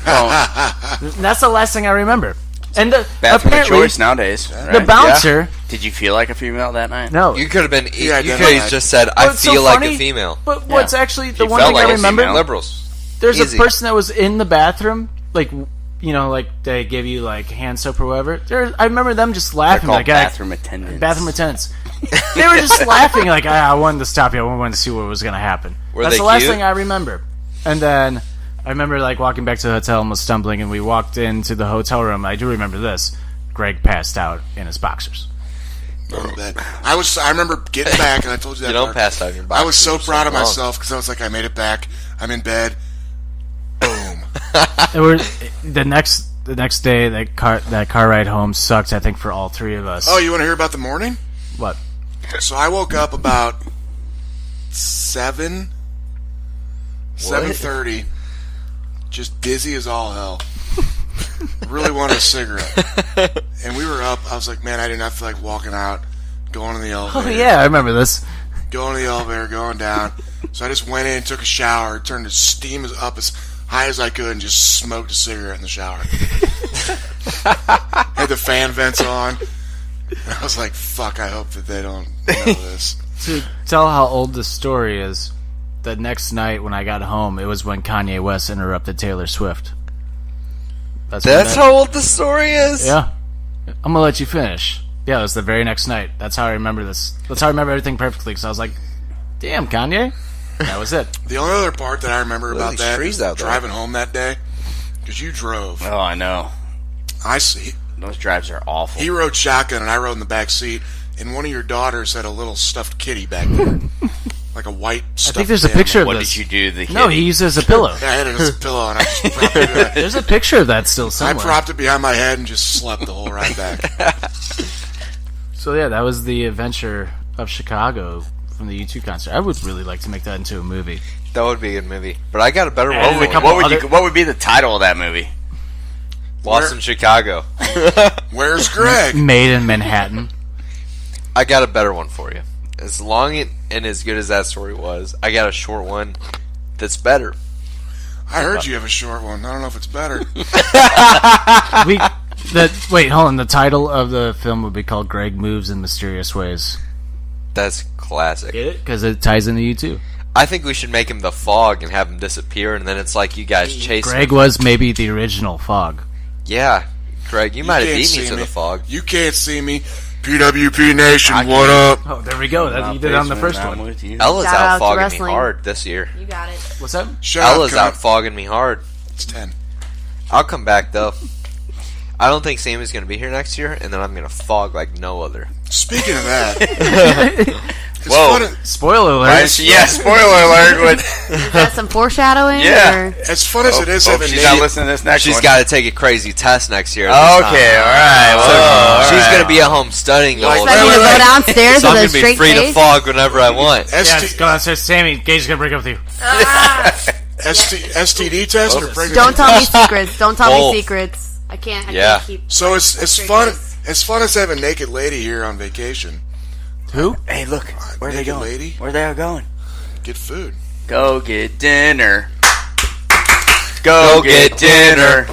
That's the last thing I remember. And the bathroom of choice nowadays. Right? The bouncer. Yeah. Did you feel like a female that night? No. You could have been. You could have just said, "I feel like a female." But what's actually the one thing I remember? Liberals. There's a person that was in the bathroom, like, you know, like they give you like hand soap or whatever. I remember them just laughing. They're called like bathroom attendants. Bathroom attendants. They were just laughing. Like I wanted to stop you. I wanted to see what was going to happen. That's the last thing I remember. And then I remember like walking back to the hotel and was stumbling, and we walked into the hotel room. I do remember this. Greg passed out in his boxers. I remember getting back, and I told you that. You don't pass out in your boxers. I was so proud of myself because I was like, I made it back. I'm in bed. Boom. The next day, that car ride home sucked. I think for all three of us. Oh, you want to hear about the morning? What? So I woke up about 7:30, just dizzy as all hell. Really wanted a cigarette, and we were up. I was like, man, I did not feel like walking out, going in the elevator. Oh yeah, I remember this. Going in the elevator, going down. So I just went in, took a shower, turned the steam up as high as I could, and just smoked a cigarette in the shower. Had the fan vents on. And I was like, fuck, I hope that they don't know this. To tell how old this story is, the next night when I got home, it was when Kanye West interrupted Taylor Swift. That's how old the story is? Yeah. I'm going to let you finish. Yeah, it was the very next night. That's how I remember this. That's how I remember everything perfectly, because I was like, damn, Kanye. That was it. The only other part that I remember about that is driving home that day, because you drove. Oh, I know. Those drives are awful. He rode shotgun, and I rode in the back seat, and one of your daughters had a little stuffed kitty back there. Like a white stuffed I think there's a picture of what this. What did you do? No, he used it as a pillow. Yeah, I had it as a pillow, and I just propped it. There's a picture of that still somewhere. I propped it behind my head and just slept the whole ride back. So yeah, that was the adventure of Chicago from the U2 concert. I would really like to make that into a movie. That would be a good movie. But I got a better one. What would be the title of that movie? Lost in Chicago. Where's Greg? Made in Manhattan. I got a better one for you. As long and as good as that story was, I got a short one that's better. I heard you have a short one. I don't know if it's better. Wait, hold on. The title of the film would be called Greg Moves in Mysterious Ways. That's classic. Get it? Because it ties into you too. I think we should make him the Fog and have him disappear, and then it's like you guys chase him. Greg was maybe the original Fog. Yeah, Greg, you might have beat me to the Fog. You can't see me. PWP Nation, what up? Oh, there we go. That you did on the first one. Ella's out fogging me hard this year. You got it. What's that? Ella's out fogging me hard. It's 10. I'll come back though. I don't think Sammy's going to be here next year, and then I'm going to fog like no other. Speaking of that, whoa! Spoiler alert! Yeah, spoiler alert. Is that some foreshadowing? Yeah. Or? As fun as it is having she's not listening to this next one. She's got to take a crazy test next year. Okay, all right. She's going to be at home studying the whole time. So go downstairs so I'm with a going to be straight free face? to fog whenever I want. Yes, go downstairs. Sammy, Gage's going to break up with you. STD test or pregnancy? Don't tell me secrets. Don't tell me secrets. I can't keep. So it's fun. As fun as having Naked Lady here on vacation. Who? Hey, look. Where are they going? Lady? Where they are going? Get food. Go get dinner. Go get dinner.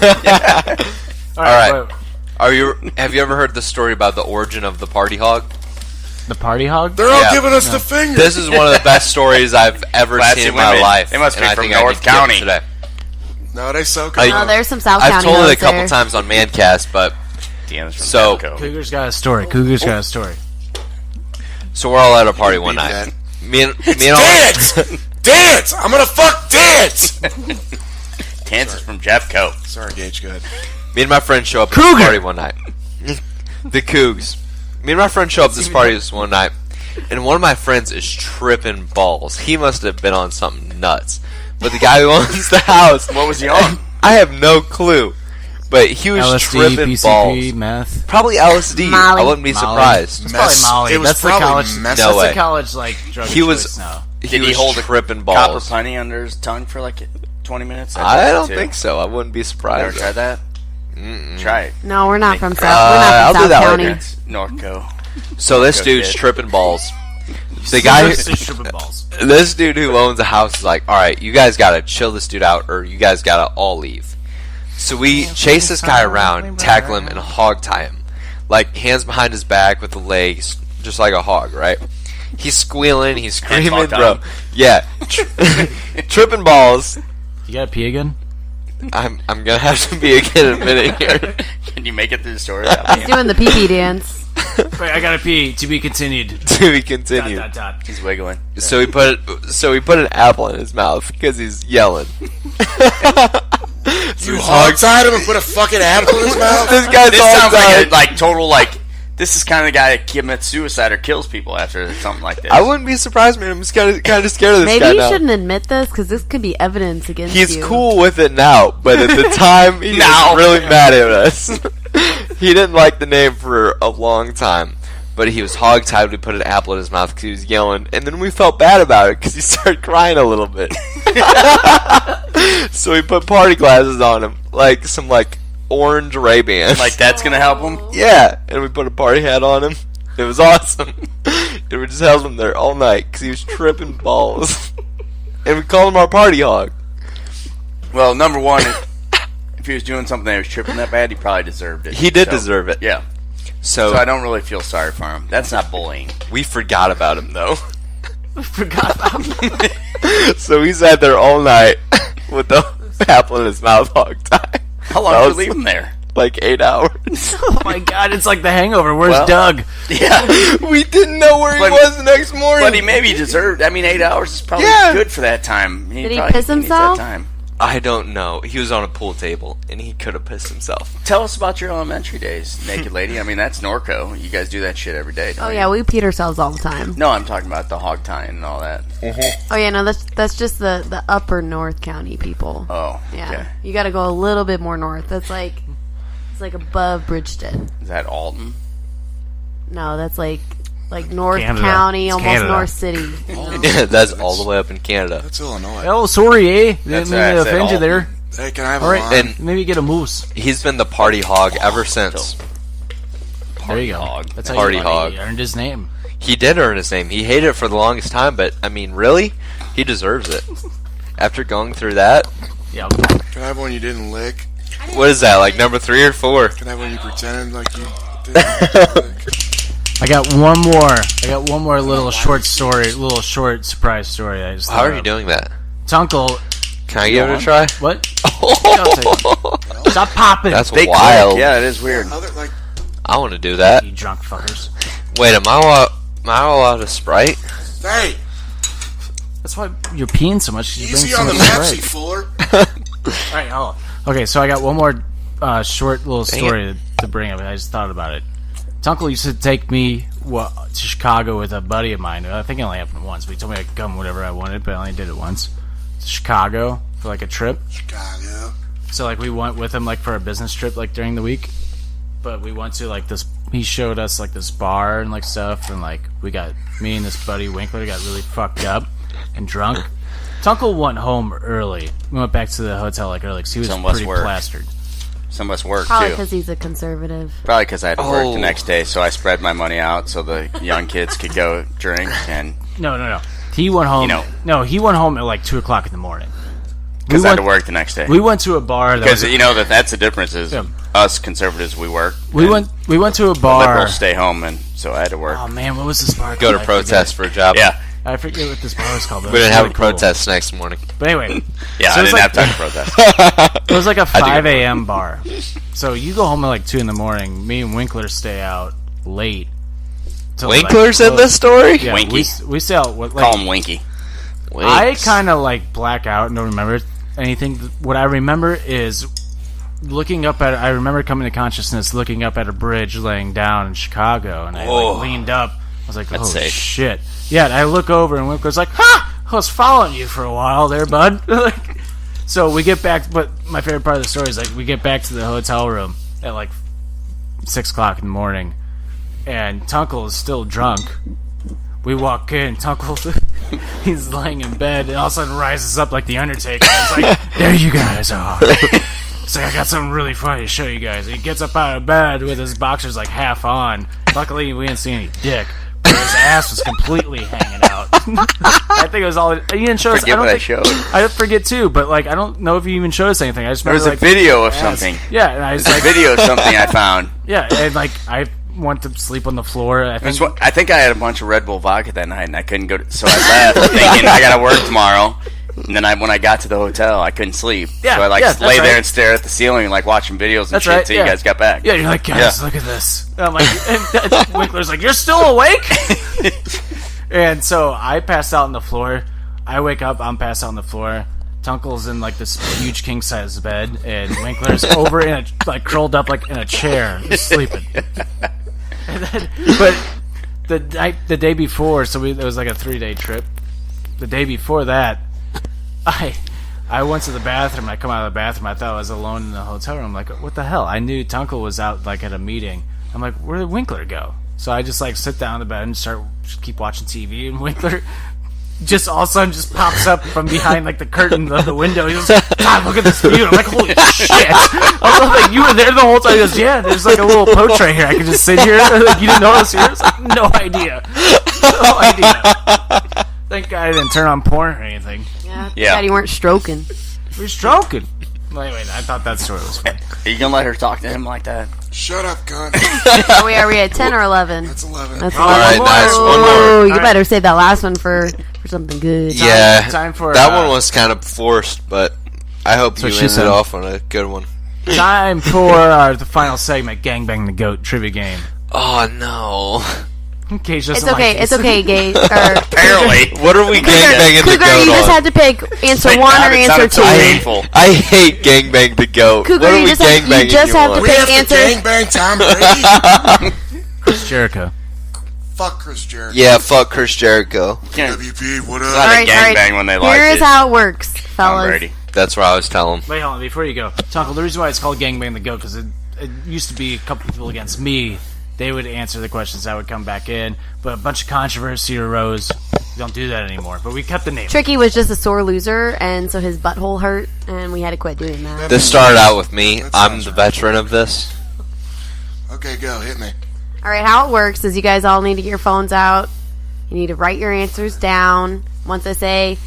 All right. Have you ever heard the story about the origin of the party hog? The party hog? They're all giving us the finger. This is one of the best stories I've ever seen in my life. They must be and from I think North I County. today. No, they so good. No, there's some South County. I've told it a hoes couple there. times on Mancast, but so Cougar's got a story. Cougar's got a story. So we're all at a party one night. Me and Dance! Dance! I'm gonna fuck Dance! Dance is from Jeffco. Sorry, Gage, go ahead. Me and my friend show up at this party one night. The Cougs. Me and my friend show up at this party this one night, and one of my friends is tripping balls. He must have been on something nuts. But the guy who owns the house... What was he on? I have no clue. But he was LSD, tripping PCP, balls. meth. Probably LSD. Molly. I wouldn't be surprised. It's probably Molly. It was That's the probably college. meth. That's No way. the college like drug He of was- choice now. Did he was hold a tripping copper balls. punny under his tongue for like 20 minutes? I don't think so. I wouldn't be Never surprised. tried that? Try it. No, we're not from South. We're I'll not do from that South later. County. It's Norco. So this Go dude's kid. tripping balls. The guy, tripping balls. this dude who owns the house is like, all right, you guys gotta chill this dude out, or you guys gotta all leave. So we chase this guy around, tackle him, and hog tie him, like hands behind his back with the legs, just like a hog, right? He's squealing, he's screaming, hog bro. time. Yeah, tripping balls. You gotta pee again? I'm gonna have to be again in a minute here. Can you make it through the story? He's doing the pee-pee dance. Wait, I gotta pee. To be continued. To be continued. Dot, dot, dot. He's wiggling. So we put an apple in his mouth because he's yelling. You hog-tied him and put a fucking apple in his mouth? This guy's This sounds hog-tied. like total this is kind of the guy that commits suicide or kills people after something like this. I wouldn't be surprised, man. I'm just kind of scared of this Maybe guy you now. shouldn't admit this because this could be evidence against you. He's cool with it now, but at the time he was really mad at us. He didn't like the name for a long time, but he was hog-tied. We put an apple in his mouth because he was yelling, and then we felt bad about it because he started crying a little bit. So we put party glasses on him, like some orange Ray-Bans. Like that's gonna help him? Yeah, and we put a party hat on him. It was awesome. And we just held him there all night because he was tripping balls. And we called him our party hog. Well, number one, if he was doing something that was tripping that bad, he probably deserved it. He did deserve it. Yeah. So I don't really feel sorry for him. That's not bullying. we forgot about him, though. Forgot about him. So he sat there all night with the apple in his mouth hog tie. How long did you leave him there? Like 8 hours. Oh my god, it's like The Hangover. Where's Well, Doug? Yeah. We didn't know where he was the next morning. But he maybe deserved. 8 hours is probably good for that time. Did he probably piss needs himself? That time. I don't know. He was on a pool table, and he could have pissed himself. Tell us about your elementary days, Naked Lady. That's Norco. You guys do that shit every day. Oh don't yeah, you? we peed ourselves all the time. No, I'm talking about the hog tying and all that. Oh yeah, no, that's just the upper North County people. Oh, Yeah, okay. you got to go a little bit more north. It's like above Bridgeton. Is that Alton? No, that's like North Canada. County, It's almost Canada. North City. That's all the way up in Canada. That's Illinois. Oh, sorry, eh? That's Didn't mean to what I said, offend you Alton. there. Hey, can I have All a right, line? And maybe get a moose. he's been the party hog ever since. There you go. hog. That's how Party he hog. earned his name. He did earn his name. He hated it for the longest time, but really, he deserves it. After going through that, Yeah. Can I have one you didn't lick? what is that? Like number 3 or 4? Can I have one you pretended like you didn't lick? I got one more. Little short surprise story. I just How are you doing that? Tuncle. Can I give it a try? What? Stop popping. That's Big wild. click. Yeah, it is weird. I want to do that. You drunk fuckers. Wait, am I allowed a Sprite? Hey, That's why you're peeing so much. 'Cause you bring easy so on the much Pepsi, Sprite. Fuller. All right, hold on. Okay, so I got one more short little story to bring up. I just thought about it. Tuncle used to take me to Chicago with a buddy of mine. I think it only happened once, but he told me I could come whenever I wanted, but I only did it once. To Chicago for like a trip. Chicago. So like we went with him like for a business trip like during the week. But we went to like this. He showed us like this bar and like stuff, and like me and this buddy Winkler got really fucked up and drunk. Tuncle went home early. We went back to the hotel like early because he was Some of us pretty worked. plastered. Some of us work Probably too. because he's a conservative. Probably because I had to work Oh. the next day, so I spread my money out so the young kids could go drink. And No. He went home. You know. No, he went home at like 2:00 in the morning. Because I had to work the next day. We went to a bar. Because you know that's the difference is us conservatives, we work. We went to a bar. Liberals stay home, and so I had to work. Oh, man, what was this bar Go called? to protest for a job. Yeah. I forget what this bar was called. We didn't have a protest next morning. But anyway. Yeah, so I didn't have time to protest. It was like a 5 a.m. bar. So you go home at like 2 in the morning. Me and Winkler stay out late. Winkler's in this story? Yeah, Winky. We stay out. Call him Winky. I kind of like black out and don't remember anything. What I remember is looking up at. I remember coming to consciousness, looking up at a bridge laying down in Chicago, and I leaned up. I was like, "Oh shit!" Yeah, and I look over, and Winkler's like, "Ha! I was following you for a while there, bud." So we get back. But my favorite part of the story is like we get back to the hotel room at like 6 o'clock in the morning, and Tuncle is still drunk. We walk in, Tuncle, he's laying in bed, and all of a sudden rises up like the Undertaker. He's like, "There you guys are." It's like, "I got something really funny to show you guys." He gets up out of bed with his boxers like half on. Luckily, we didn't see any dick, but his ass was completely hanging out. I think it was all. You didn't show us. I showed. I forget too, but like I don't know if you even showed us anything. I just there was remember, a video of something. Yeah, and I was like, a video of something I found. Yeah, and like I went to sleep on the floor. I think I had a bunch of Red Bull vodka that night, and I couldn't go. So I left thinking I got to work tomorrow. And then when I got to the hotel, I couldn't sleep. Yeah, so I lay there and stare at the ceiling, like watching videos and shit until you guys got back. Yeah, you're like, "Guys, look at this." And I'm like, and Winkler's like, "You're still awake?" And so I passed out on the floor. I wake up, I'm passed out on the floor. Tunkle's in like this huge king size bed, and Winkler's over in curled up like in a chair, just sleeping. And then, but the day before, so it was like a 3-day trip. The day before that, I went to the bathroom. I come out of the bathroom. I thought I was alone in the hotel room. I'm like, what the hell? I knew Tuncle was out like at a meeting. I'm like, where did Winkler go? So I just like sit down in the bed and keep watching TV. And Winkler just all of a sudden just pops up from behind like the curtain of the window. He goes, "God, look at this view." I'm like, "Holy shit!" I was like, "You were there the whole time." He goes, "Yeah, there's like a little poach right here. I can just sit here." Like, "You didn't notice here?" I was like, "No idea, no idea." Thank God I didn't turn on porn or anything. Yeah. God, you weren't stroking. We're stroking. Well, anyway, I thought that story was funny. Are you gonna let her talk to him like that? Shut up, cunt. Are we at 10 or 11? That's 11. That's 11. All right, nice. One more. Oh, you better save that last one for something good. Yeah, time for, that one was kind of forced, but I hope you ended it off on a good one. Time for the final segment, Gangbang the Goat trivia game. Oh, no. It's okay. It's okay, gay. Apparently. What are we gangbanging the Cougar, goat you just on? had to pick answer 1 or answer 2. I hate gangbang the goat. Cougar, what are you we just gangbanging have to We pick have to answers. gangbang Tom Brady. Chris Jericho. Fuck Chris Jericho. Yeah, fuck Chris Jericho. WP, what up? It's not a gangbang when they like it. Here's how it works, Tom fellas. Brady. That's what I was telling him. Wait, hold on. Before you go, Tuncle, the reason why it's called Gangbang the Goat, because it used to be a couple people against me. They would answer the questions. I would come back in. But a bunch of controversy arose. We don't do that anymore. But we kept the name. Tricky was just a sore loser, and so his butthole hurt, and we had to quit doing that. This started out with me. I'm the veteran of this. Okay, go. Hit me. All right, how it works is you guys all need to get your phones out. You need to write your answers down. Once I say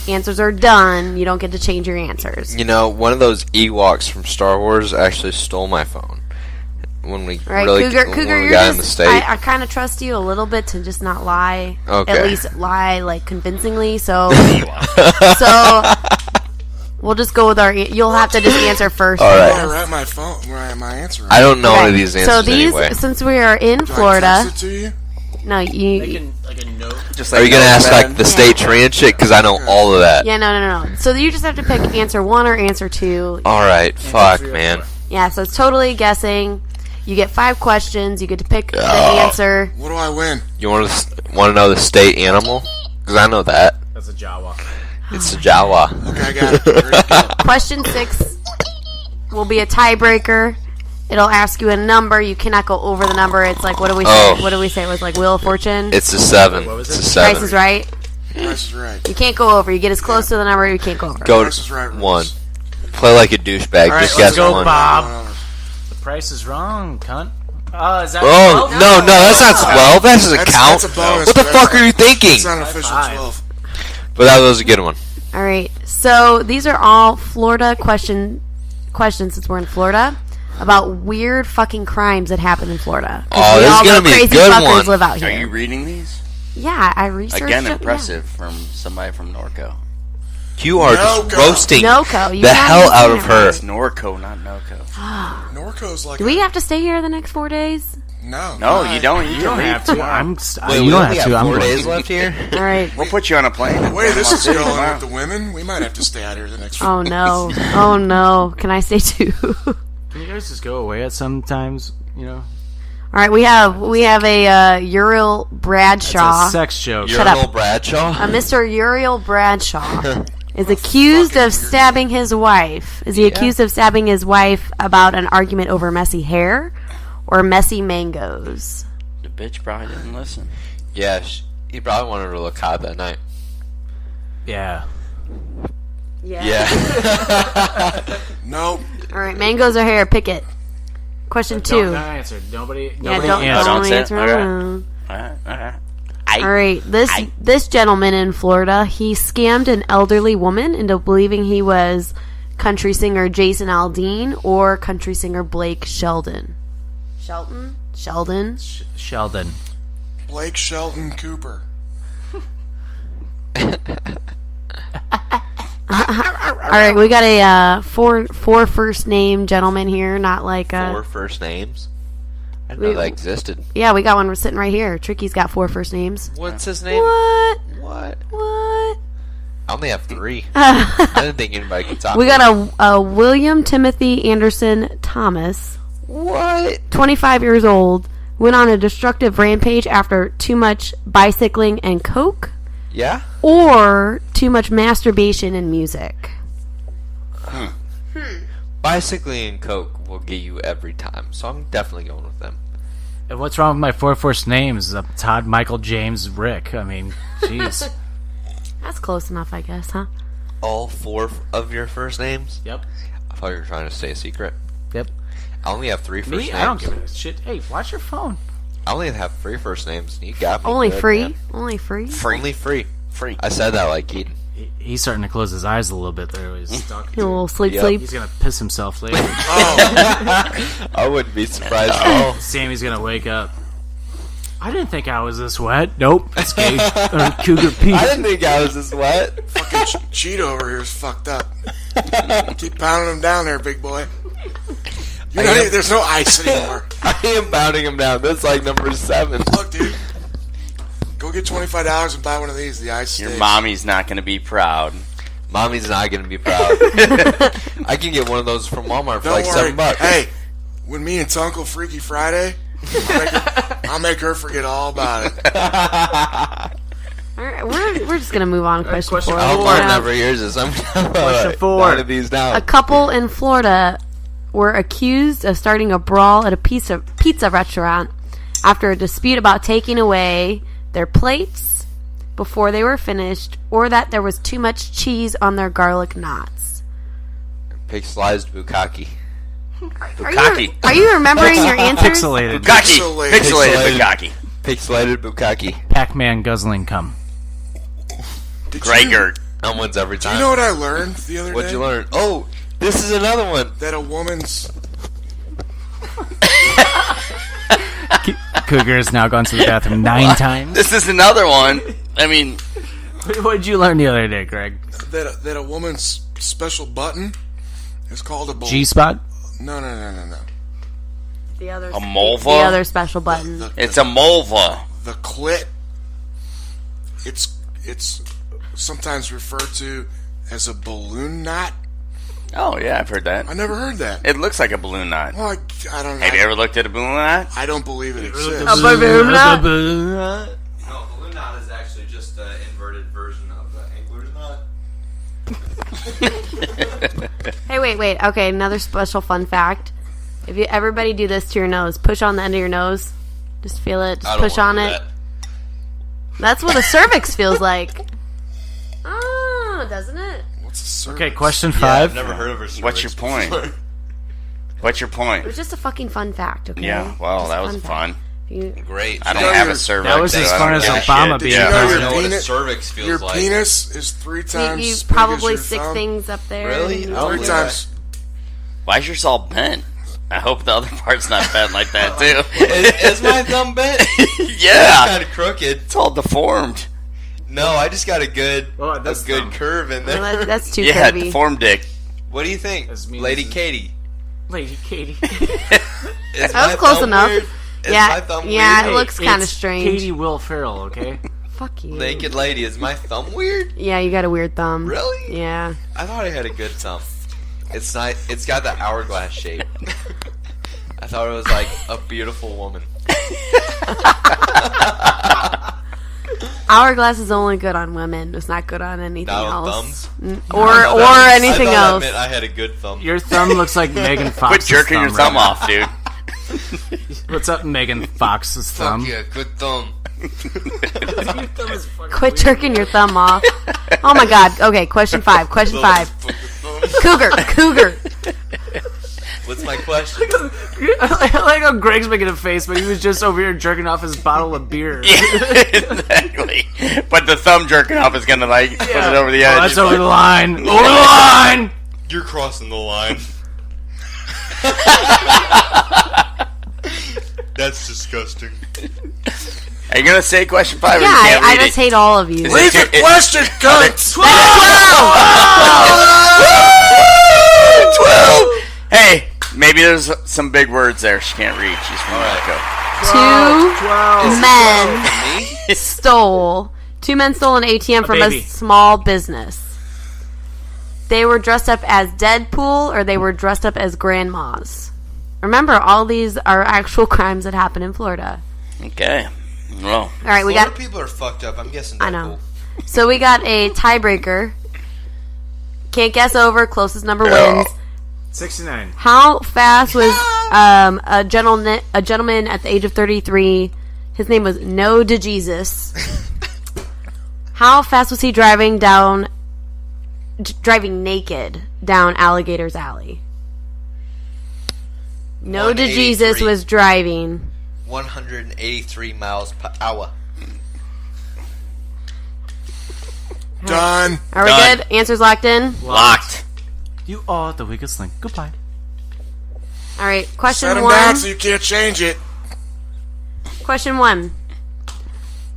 answers are done, you don't get to change your answers. You know, one of those Ewoks from Star Wars actually stole my phone. When we Right, really Cougar, when we you're got just, in the state. I kind of trust you a little bit to just not lie. Okay. At least lie like convincingly. So, we'll just go with our. You'll have to just answer first. All right. I write my phone. Write my answer. I don't know any of these answers So these, anyway. since we are in Do Florida, I text it to you? no, you. Like a note. Just Are you gonna ask like the state tree and shit? Because I know all of that. Yeah, no. So you just have to pick answer 1 or answer 2. All right, fuck, man. Yeah, so it's totally guessing. You get 5 questions. You get to pick the answer. What do I win? You want to know the state animal? Because I know that. That's a Jawa. It's a Jawa. Okay, I got it. Ready to go. Question 6 will be a tiebreaker. It'll ask you a number. You cannot go over the number. It's like, what do we say? Oh. What do we say? It was like Wheel of Fortune. It's a 7. What was It's a it? 7. Price is Right. Price is right. You can't go over. You get as close to the number. You can't go over. Go Price is right. rules. 1. Play like a douchebag. All right, Just let's guess go, 1. Bob. The price is wrong, cunt. Is that Oh, 12? no, that's not 12. That doesn't count. That's a bonus. What the fuck are you thinking? It's not an official High five. 12. But that was a good one. All right. So these are all Florida questions since we're in Florida about weird fucking crimes that happen in Florida. Oh, this is gonna be a crazy good fuckers one. live out here. Are you reading these? Yeah, I researched Again, it, impressive from somebody from Norco. You are just roasting Noco. You the gotta hell out understand of her. It's Norco, not Noco. Norco's like. Do we have to stay here the next 4 days? No. No, you don't. You don't can have leave. to. Wait, You we don't only have to. have I'm 4 going. days left here. All right. We'll put you on a plane. The way this is Tomorrow. going with the women, we might have to stay out here the next. Oh no. Oh no. Can I stay too? Can you guys just go away at some times? You know, All right. We have a Uriel Bradshaw. it's a sex joke. Shut up. Urinal Bradshaw. Mr. Uriel Bradshaw is accused of stabbing his wife. Is he accused of stabbing his wife about an argument over messy hair or messy mangoes? The bitch probably didn't listen. Yeah, he probably wanted her to look hot that night. Yeah. Yeah. Nope. All right. Mangoes or hair? Pick it. Question 2. Don't answer. Nobody. Yeah, Nobody don't answer. answer. Okay. Alright. All right, this gentleman in Florida, he scammed an elderly woman into believing he was country singer Jason Aldean or country singer Blake Sheldon. Sheldon. Blake Shelton Cooper. All right, we got a four first name gentleman here, not like 4 first names. I didn't know that existed. Yeah, we got one. We're sitting right here. Tricky's got 4 first names. What's his name? What? What? What? I only have 3. I didn't think anybody could top We me. got a William Timothy Anderson Thomas. What? 25 years old. Went on a destructive rampage after too much bicycling and coke. Yeah? Or too much masturbation and music. Bicycling and coke will get you every time, so I'm definitely going with them. And what's wrong with my 4 first names? Todd, Michael, James, Rick. I mean, jeez. That's close enough, I guess, huh? All 4 of your first names? Yep. I thought you were trying to stay a secret. Yep. I only have 3 first names. I don't give a shit. Hey, watch your phone. I only have 3 first names. You got me. Only good, free? man. Only free? Only free. Free. I said that like Eden. He's starting to close his eyes a little bit there. He's stuck. A little sleep. He's going to piss himself later. I wouldn't be surprised at all. Sammy's going to wake up. I didn't think I was this wet. Nope. It's gay. Cougar Pete. I didn't think I was this wet. Fucking Cheeto over here is fucked up. Keep pounding him down there, big boy. There's no ice anymore. I am pounding him down. That's like number 7. Look, dude. Go get $25 and buy one of these. The ice Your stays. mommy's not going to be proud. Mommy's not going to be proud. I can get one of those from Walmart for Don't like worry. $7. Hey, when me and Tuncle Freaky Friday, I'll make her forget all about it. All right, we're just going to move on. Question 4. I hope We Martin have never hears this. I'm Question 4. one of these down. a couple in Florida were accused of starting a brawl at a pizza restaurant after a dispute about taking away their plates before they were finished, or that there was too much cheese on their garlic knots. Pig sliced bukkake. Are you remembering your answers? Pixelated. Pixelated bukkake. Pixelated bukkake. Pac-Man guzzling cum. Gregor. That one's every Do time. you know what I learned the other day? What'd you learn? Oh, this is another one. That a woman's... Cougar has now gone to the bathroom 9 times. This is another one. I mean... What did you learn the other day, Greg? That a woman's special button is called a... G-spot? No. The other, A mulva? The other special button. It's a mulva. The clit. It's sometimes referred to as a balloon knot. Oh, yeah, I've heard that. I never heard that. It looks like a balloon knot. Well, I don't know. Have you ever looked at a balloon knot? I don't believe it exists. A balloon knot? No, balloon knot is actually just an inverted version of the angler's knot. Hey, wait. Okay, another special fun fact. If you everybody do this to your nose, push on the end of your nose. Just feel it. Just push on it. That's what a cervix feels like. Oh, doesn't it? What's a cervix? Okay, question 5. I've never heard of a cervix What's your point? before. What's your point? It was just a fucking fun fact, okay? Yeah, well, Just that a was fact. fun. If Great. I don't have a cervix. That was as fun as Obama being I know what a penis- cervix feels Your like. penis is 3 times. You as big probably as your stick thumb. things up there. Really? and- Oh, 3 times. Why is yours all bent? I hope the other part's not bent like that too. Is my thumb bent? Yeah, Kind of crooked. it's all deformed. No, I just got a good that's good thumb. curve in Well, there. that's too Yeah, curvy. deformed dick. What do you think, That's me, Lady this is- Katie? Lady Katie. Is That was my close thumb enough. weird? Is Yeah, my thumb yeah, weird? it looks kind of It's strange. Katie Will Ferrell, okay? Fuck you. Naked Lady, is my thumb weird? Yeah, you got a weird thumb. Really? Yeah. I thought I had a good thumb. It's not. It's got the hourglass shape. I thought it was like a beautiful woman. Hourglass is only good on women. It's not good on anything Not on else. thumbs? Or anything I thought else. That meant I had a good thumb. Your thumb looks like Megan Fox's Quit jerking your thumb right off, dude. now. What's up, Megan Fox's thumb? Fuck yeah, good thumb. Quit jerking your thumb off. Oh my god. Okay, question 5. Question 5. Cougar. What's my question? I like how Greg's making a face, but he was just over here jerking off his bottle of beer. Yeah, exactly. But the thumb jerking off is gonna like put it over the edge. Oh, that's over the line. Over the line! You're crossing the line. That's disgusting. Are you gonna say question 5? Yeah, or you can't I read just it? hate all of you. Is Read it the question, cunts! 12. Hey, maybe there's some big words there she can't read. She's from Mexico. Two men stole an ATM from baby. a small business. They were dressed up as Deadpool, or they were dressed up as grandmas. Remember, all these are actual crimes that happen in Florida. Okay. Well, All right, we Florida got. people are fucked up. I'm guessing. I know. So we got a tiebreaker. Can't guess over. Closest number wins. 69. How fast was a gentleman at the age of 33? His name was No to Jesus. How fast was he driving naked down Alligator's Alley? No to Jesus 183. was driving 183 miles per hour. Done. Are we Done. good? Answers locked in? locked. You are the weakest link. Goodbye. All right, question Set him 1. down so you can't change it. Question 1.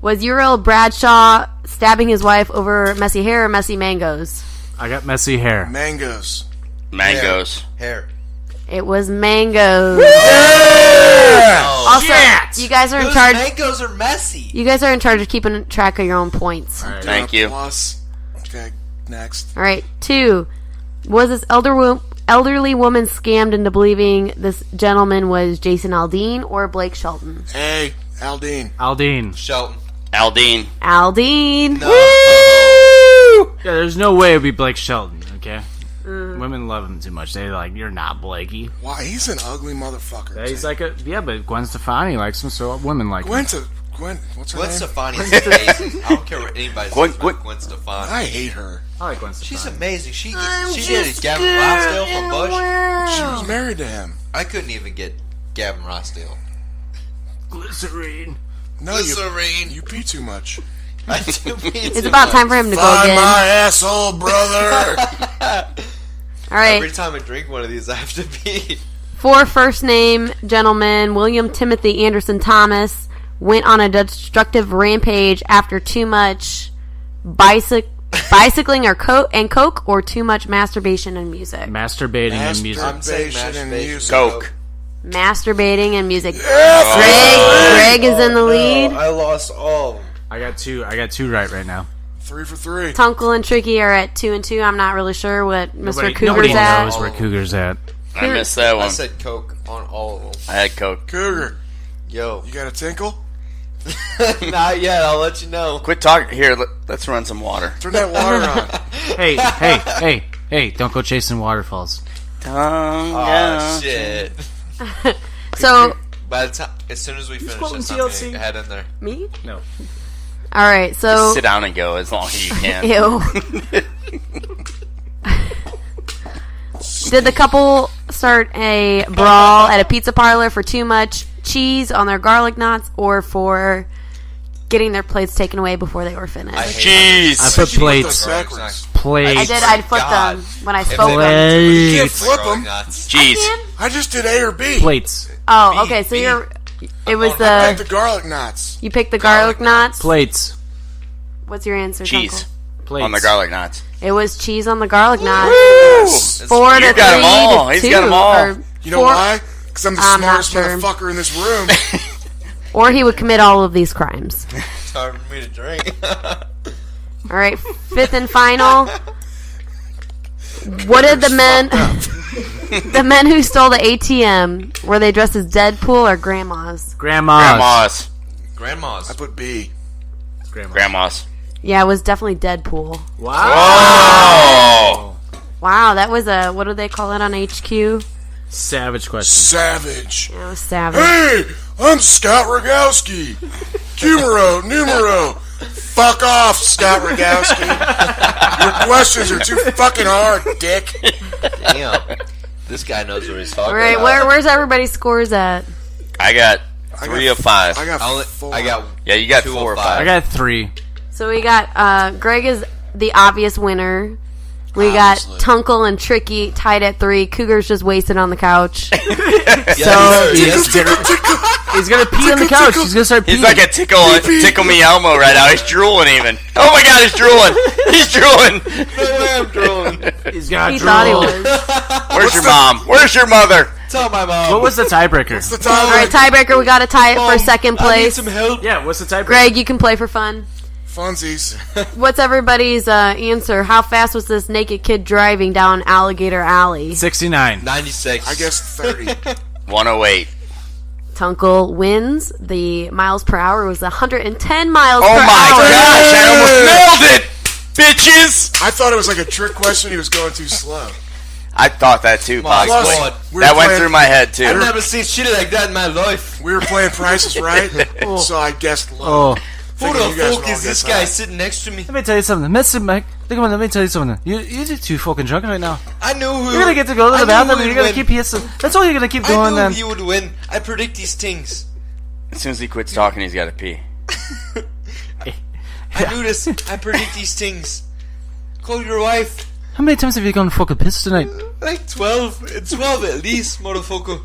Was Uriel Bradshaw stabbing his wife over messy hair or messy mangoes? I got messy hair. Mangoes. Mangoes. Hair. It was mangoes. Oh, Also, you guys are in those charge. mangoes are messy. You guys are in charge of keeping track of your own points. All Thank you. Plus. Okay, next. right. 2. Was this elderly woman scammed into believing this gentleman was Jason Aldean or Blake Shelton? Hey, Aldine. Aldine. Shelton. Aldine. Aldean. No. Yeah, there's no way it would be Blake Shelton, okay? Women love him too much. They're like, you're not Blakey. Why, he's an ugly motherfucker. Yeah, he's like but Gwen Stefani likes him, so women like him. Gwen, what's her Gwen name? Stefani is amazing. I don't care what anybody says about Gwen Stefani. I hate her. I like Gwen Stefani. She's amazing. She did Gavin Rossdale from Bush. She was married to him. I couldn't even get Gavin Rossdale. Glycerine. No, Glycerine. you pee too much. I do mean It's about time for him to go Find again. my asshole, brother. All right. Every time I drink one of these, I have to pee. 4 first name gentlemen, William Timothy Anderson Thomas, went on a destructive rampage after too much bicycling or coke or too much masturbation and music. Masturbating and music. I'm saying Masturbation and masturbation. music. Coke. Masturbating and music. Greg is in the lead. I lost all of them. I got two right now. 3 for 3. Tuncle and Tricky are at 2 and 2. I'm not really sure what Mr. Cougar's Nobody at. knows where Cougar's at. I missed that I one. said Coke on all of them. I had Coke. Cougar, Yo. you got a tinkle? Not yet. I'll let you know. Quit talking. Here, let's run some water. Turn that water on. Hey, don't go chasing waterfalls. Oh, shit. So, By the time, as soon as we finish quoting this, I'm TLC. gonna head in there. me? No. All right, so... Sit down and go as long as you can. Ew. Did the couple start a brawl at a pizza parlor for too much cheese on their garlic knots or for getting their plates taken away before they were finished? Cheese. I put plates. Plates. I flipped them when I spoke them. You can't flip them. Cheese. I just did A or B. Plates. Oh, okay. So it was I picked the garlic knots. you picked the garlic knots. Plates. What's your answer? Cheese. Tuncle? Plates. On the garlic knots. It was cheese on the garlic knots. Woo! 4 to 3 You got 'em all. to He's 2. got 'em all. Or You know 4 why? Because I'm the I'm not smartest sure. motherfucker in this room. Or he would commit all of these crimes. It's hard for me to drink. All right, fifth and final. What did the men who stole the ATM, were they dressed as Deadpool or grandmas? Grandmas. Grandma's. I put B. Grandmas. Yeah, it was definitely Deadpool. Oh! Wow, that was a, what do they call it on HQ? Savage question. Savage. Yeah, it was savage. Hey, I'm Scott Rogowski. Numero. Fuck off, Scott Rogowski. Your questions are too fucking hard, dick. Damn. This guy knows what he's talking All right, about. where's everybody's scores at? I got 3 of 5. I got I got Yeah, you got 2 4 of or 5. 5. I got 3. So we got, Greg is the obvious winner. We got Tuncle and Tricky tied at 3. Cougar's just wasted on the couch. He's gonna pee on the couch. He's gonna start peeing. He's like a tickle me Elmo right now. He's drooling even. Oh my god, he's drooling. He's drooling. No way I'm drooling. He's got He drool. thought he was. Where's your mom? Where's your mother? Tell my mom. What was the tiebreaker? All right, tiebreaker. We got to tie it for second I need place. some help. Yeah, what's the tiebreaker? Greg, you can play for fun. Funsies. What's everybody's answer? How fast was this naked kid driving down Alligator Alley? 69. 96. I guess 30. 108. Tuncle wins. The miles per hour was 110 miles Oh per my hour. gosh, I almost nailed it! Bitches! I thought it was like a trick question. He was going too slow. I thought that too, My possibly. God. That went through my head too. I've never seen shit like that in my life. We were playing Prices Right, so I guessed low. Oh, Who Thinking the you guys fuck were is all this guess guy high. sitting next to me? let me tell you something. Mr. Mike, let me tell you something. You're too fucking drunk right now. I knew who. You're gonna get to go to the bathroom and you're gonna keep hissing. That's all you're gonna keep I doing knew then. he would win. I predict these things. As soon as he quits talking, he's got to pee. I knew this. I predict these things. Call your wife. How many times have you gone fucking piss tonight? Like 12. It's 12 at least, motherfucker.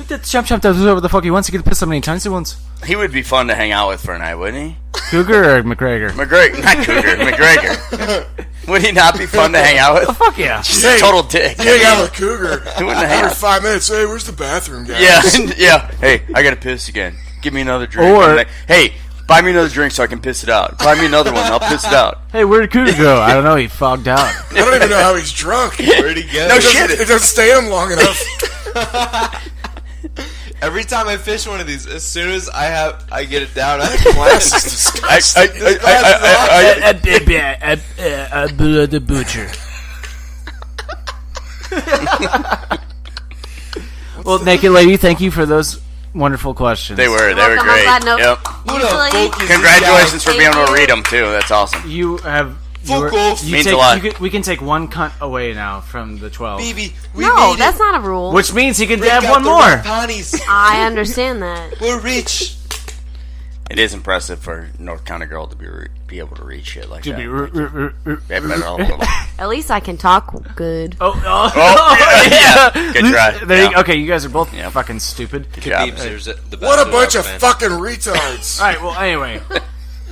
That Champ does whatever the fuck he wants. He can piss how many times he wants. He would be fun to hang out with for a night, wouldn't he? Cougar or McGregor? McGregor, not Cougar, McGregor. Would he not be fun to hang out with? Oh, fuck yeah. Just a total dick. You hang out with Cougar. He wouldn't hang Every out. 5 minutes, hey, where's the bathroom, guys? Yeah, yeah. Hey, I gotta piss again. Give me another drink. Or- I'm like, hey, buy me another drink so I can piss it out. Buy me another one, I'll piss it out. Hey, where did Cougar go? I don't know. He fogged out. I don't even know how he's drunk. Where'd he go? No It shit. doesn't stay him long enough. Every time I fish one of these, as soon as I get it down, Glass is disgusting. The butcher. Well, Naked Lady, thank you for those wonderful questions. They were Welcome, great. I'm glad no- Yep. Usually, Congratulations for being able to Thank you. read them too. That's awesome. You have. Fuck off. You Means take, a lot. we can take one cunt away now from the 12. Baby, we No, made that's it. not a rule. Which means he can Break have out one the more. red panties. I understand that. We're rich. It is impressive for North County girl to be able to read shit like that. At least I can talk good. Oh, yeah. Good try. There you, Yeah. okay, you guys are both Yep. fucking stupid. Good job. What a bunch of fucking retards. All right, well, anyway.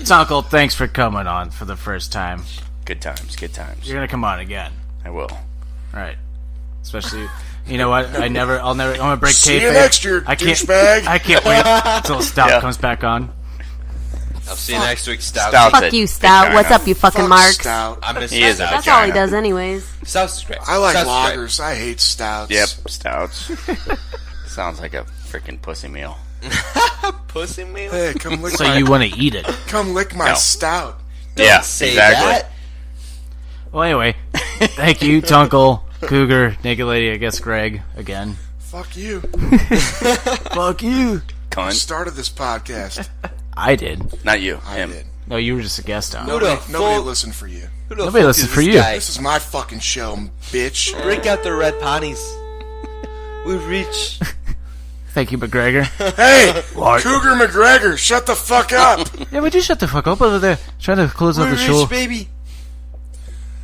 Tuncle, thanks for coming on for the first time. Good times. Good times. You're going to come on again. I will. All right. Especially, you know what? I'm gonna break See you kayfabe. next year, douchebag. I can't wait until Stout Yeah. comes back on. I'll see you next week, Stout. Stout. Fuck you, Stout. What's up, you fucking Fuck marks? Stout. I miss He is a Stout. That's all he vagina. does, anyways. Stout's is great. I like Stout's is great. lagers. I hate stouts. Yep. Stouts. Sounds like a freaking pussy meal. Pussy meal? Hey, come lick So my you want to eat it. come lick my No. stout. Yeah. Say Exactly. that. Well, anyway. Thank you, Tuncle, Cougar, Naked Lady, I guess Greg, again. Fuck you. Fuck you. I Cunt. started this podcast. I did. Not you. I Him. did. No, you were just a guest on. Who the Nobody fuck? listened for you. Who the Nobody fuck listened is for this you. guy? This is my fucking show, bitch. Break out the red panties. We're rich. Thank you, McGregor. Hey, Cougar McGregor, shut the fuck up. Yeah, would you shut the fuck up over there? Trying to close out the show. Baby.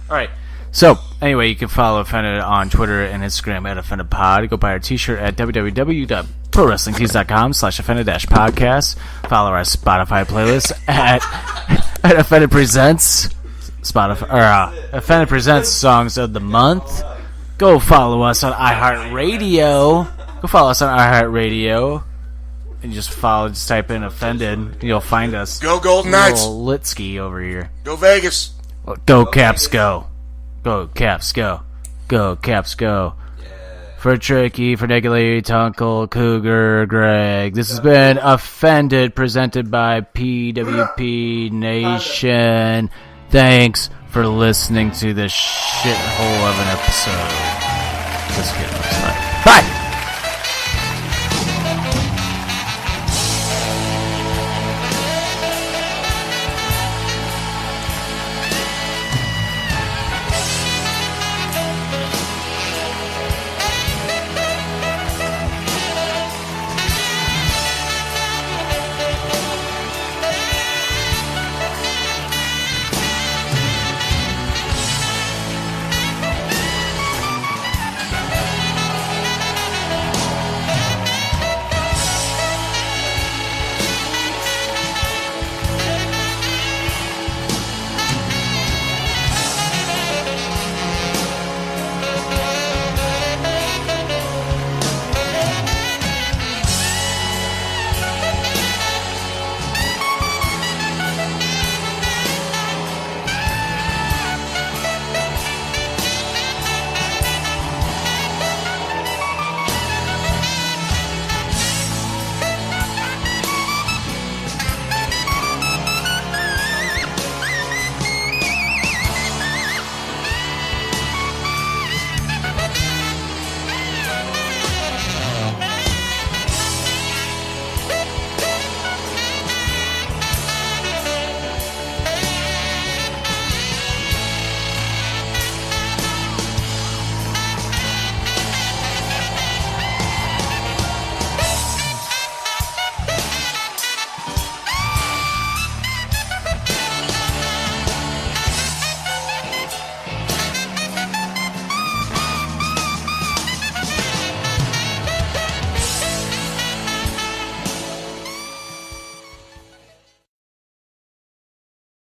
All right. So, anyway, you can follow Offended on Twitter and Instagram at OffendedPod. Go buy our t-shirt at www.prowrestlingtees.com/offended-podcast. Follow our Spotify playlist at Offended Presents Offended Presents Songs of the Month. Go follow us on iHeartRadio. And just type in Offended, and you'll find us. Go Golden Knights. Little Litsky over here. Go Vegas. Go Caps, go. Go Caps, go. Go Caps, go. For Tricky, for Naked Lady, Tuncle, Cougar, Greg. This has been Offended, presented by PWP Nation. Thanks for listening to this shithole of an episode. Let's get it. Bye.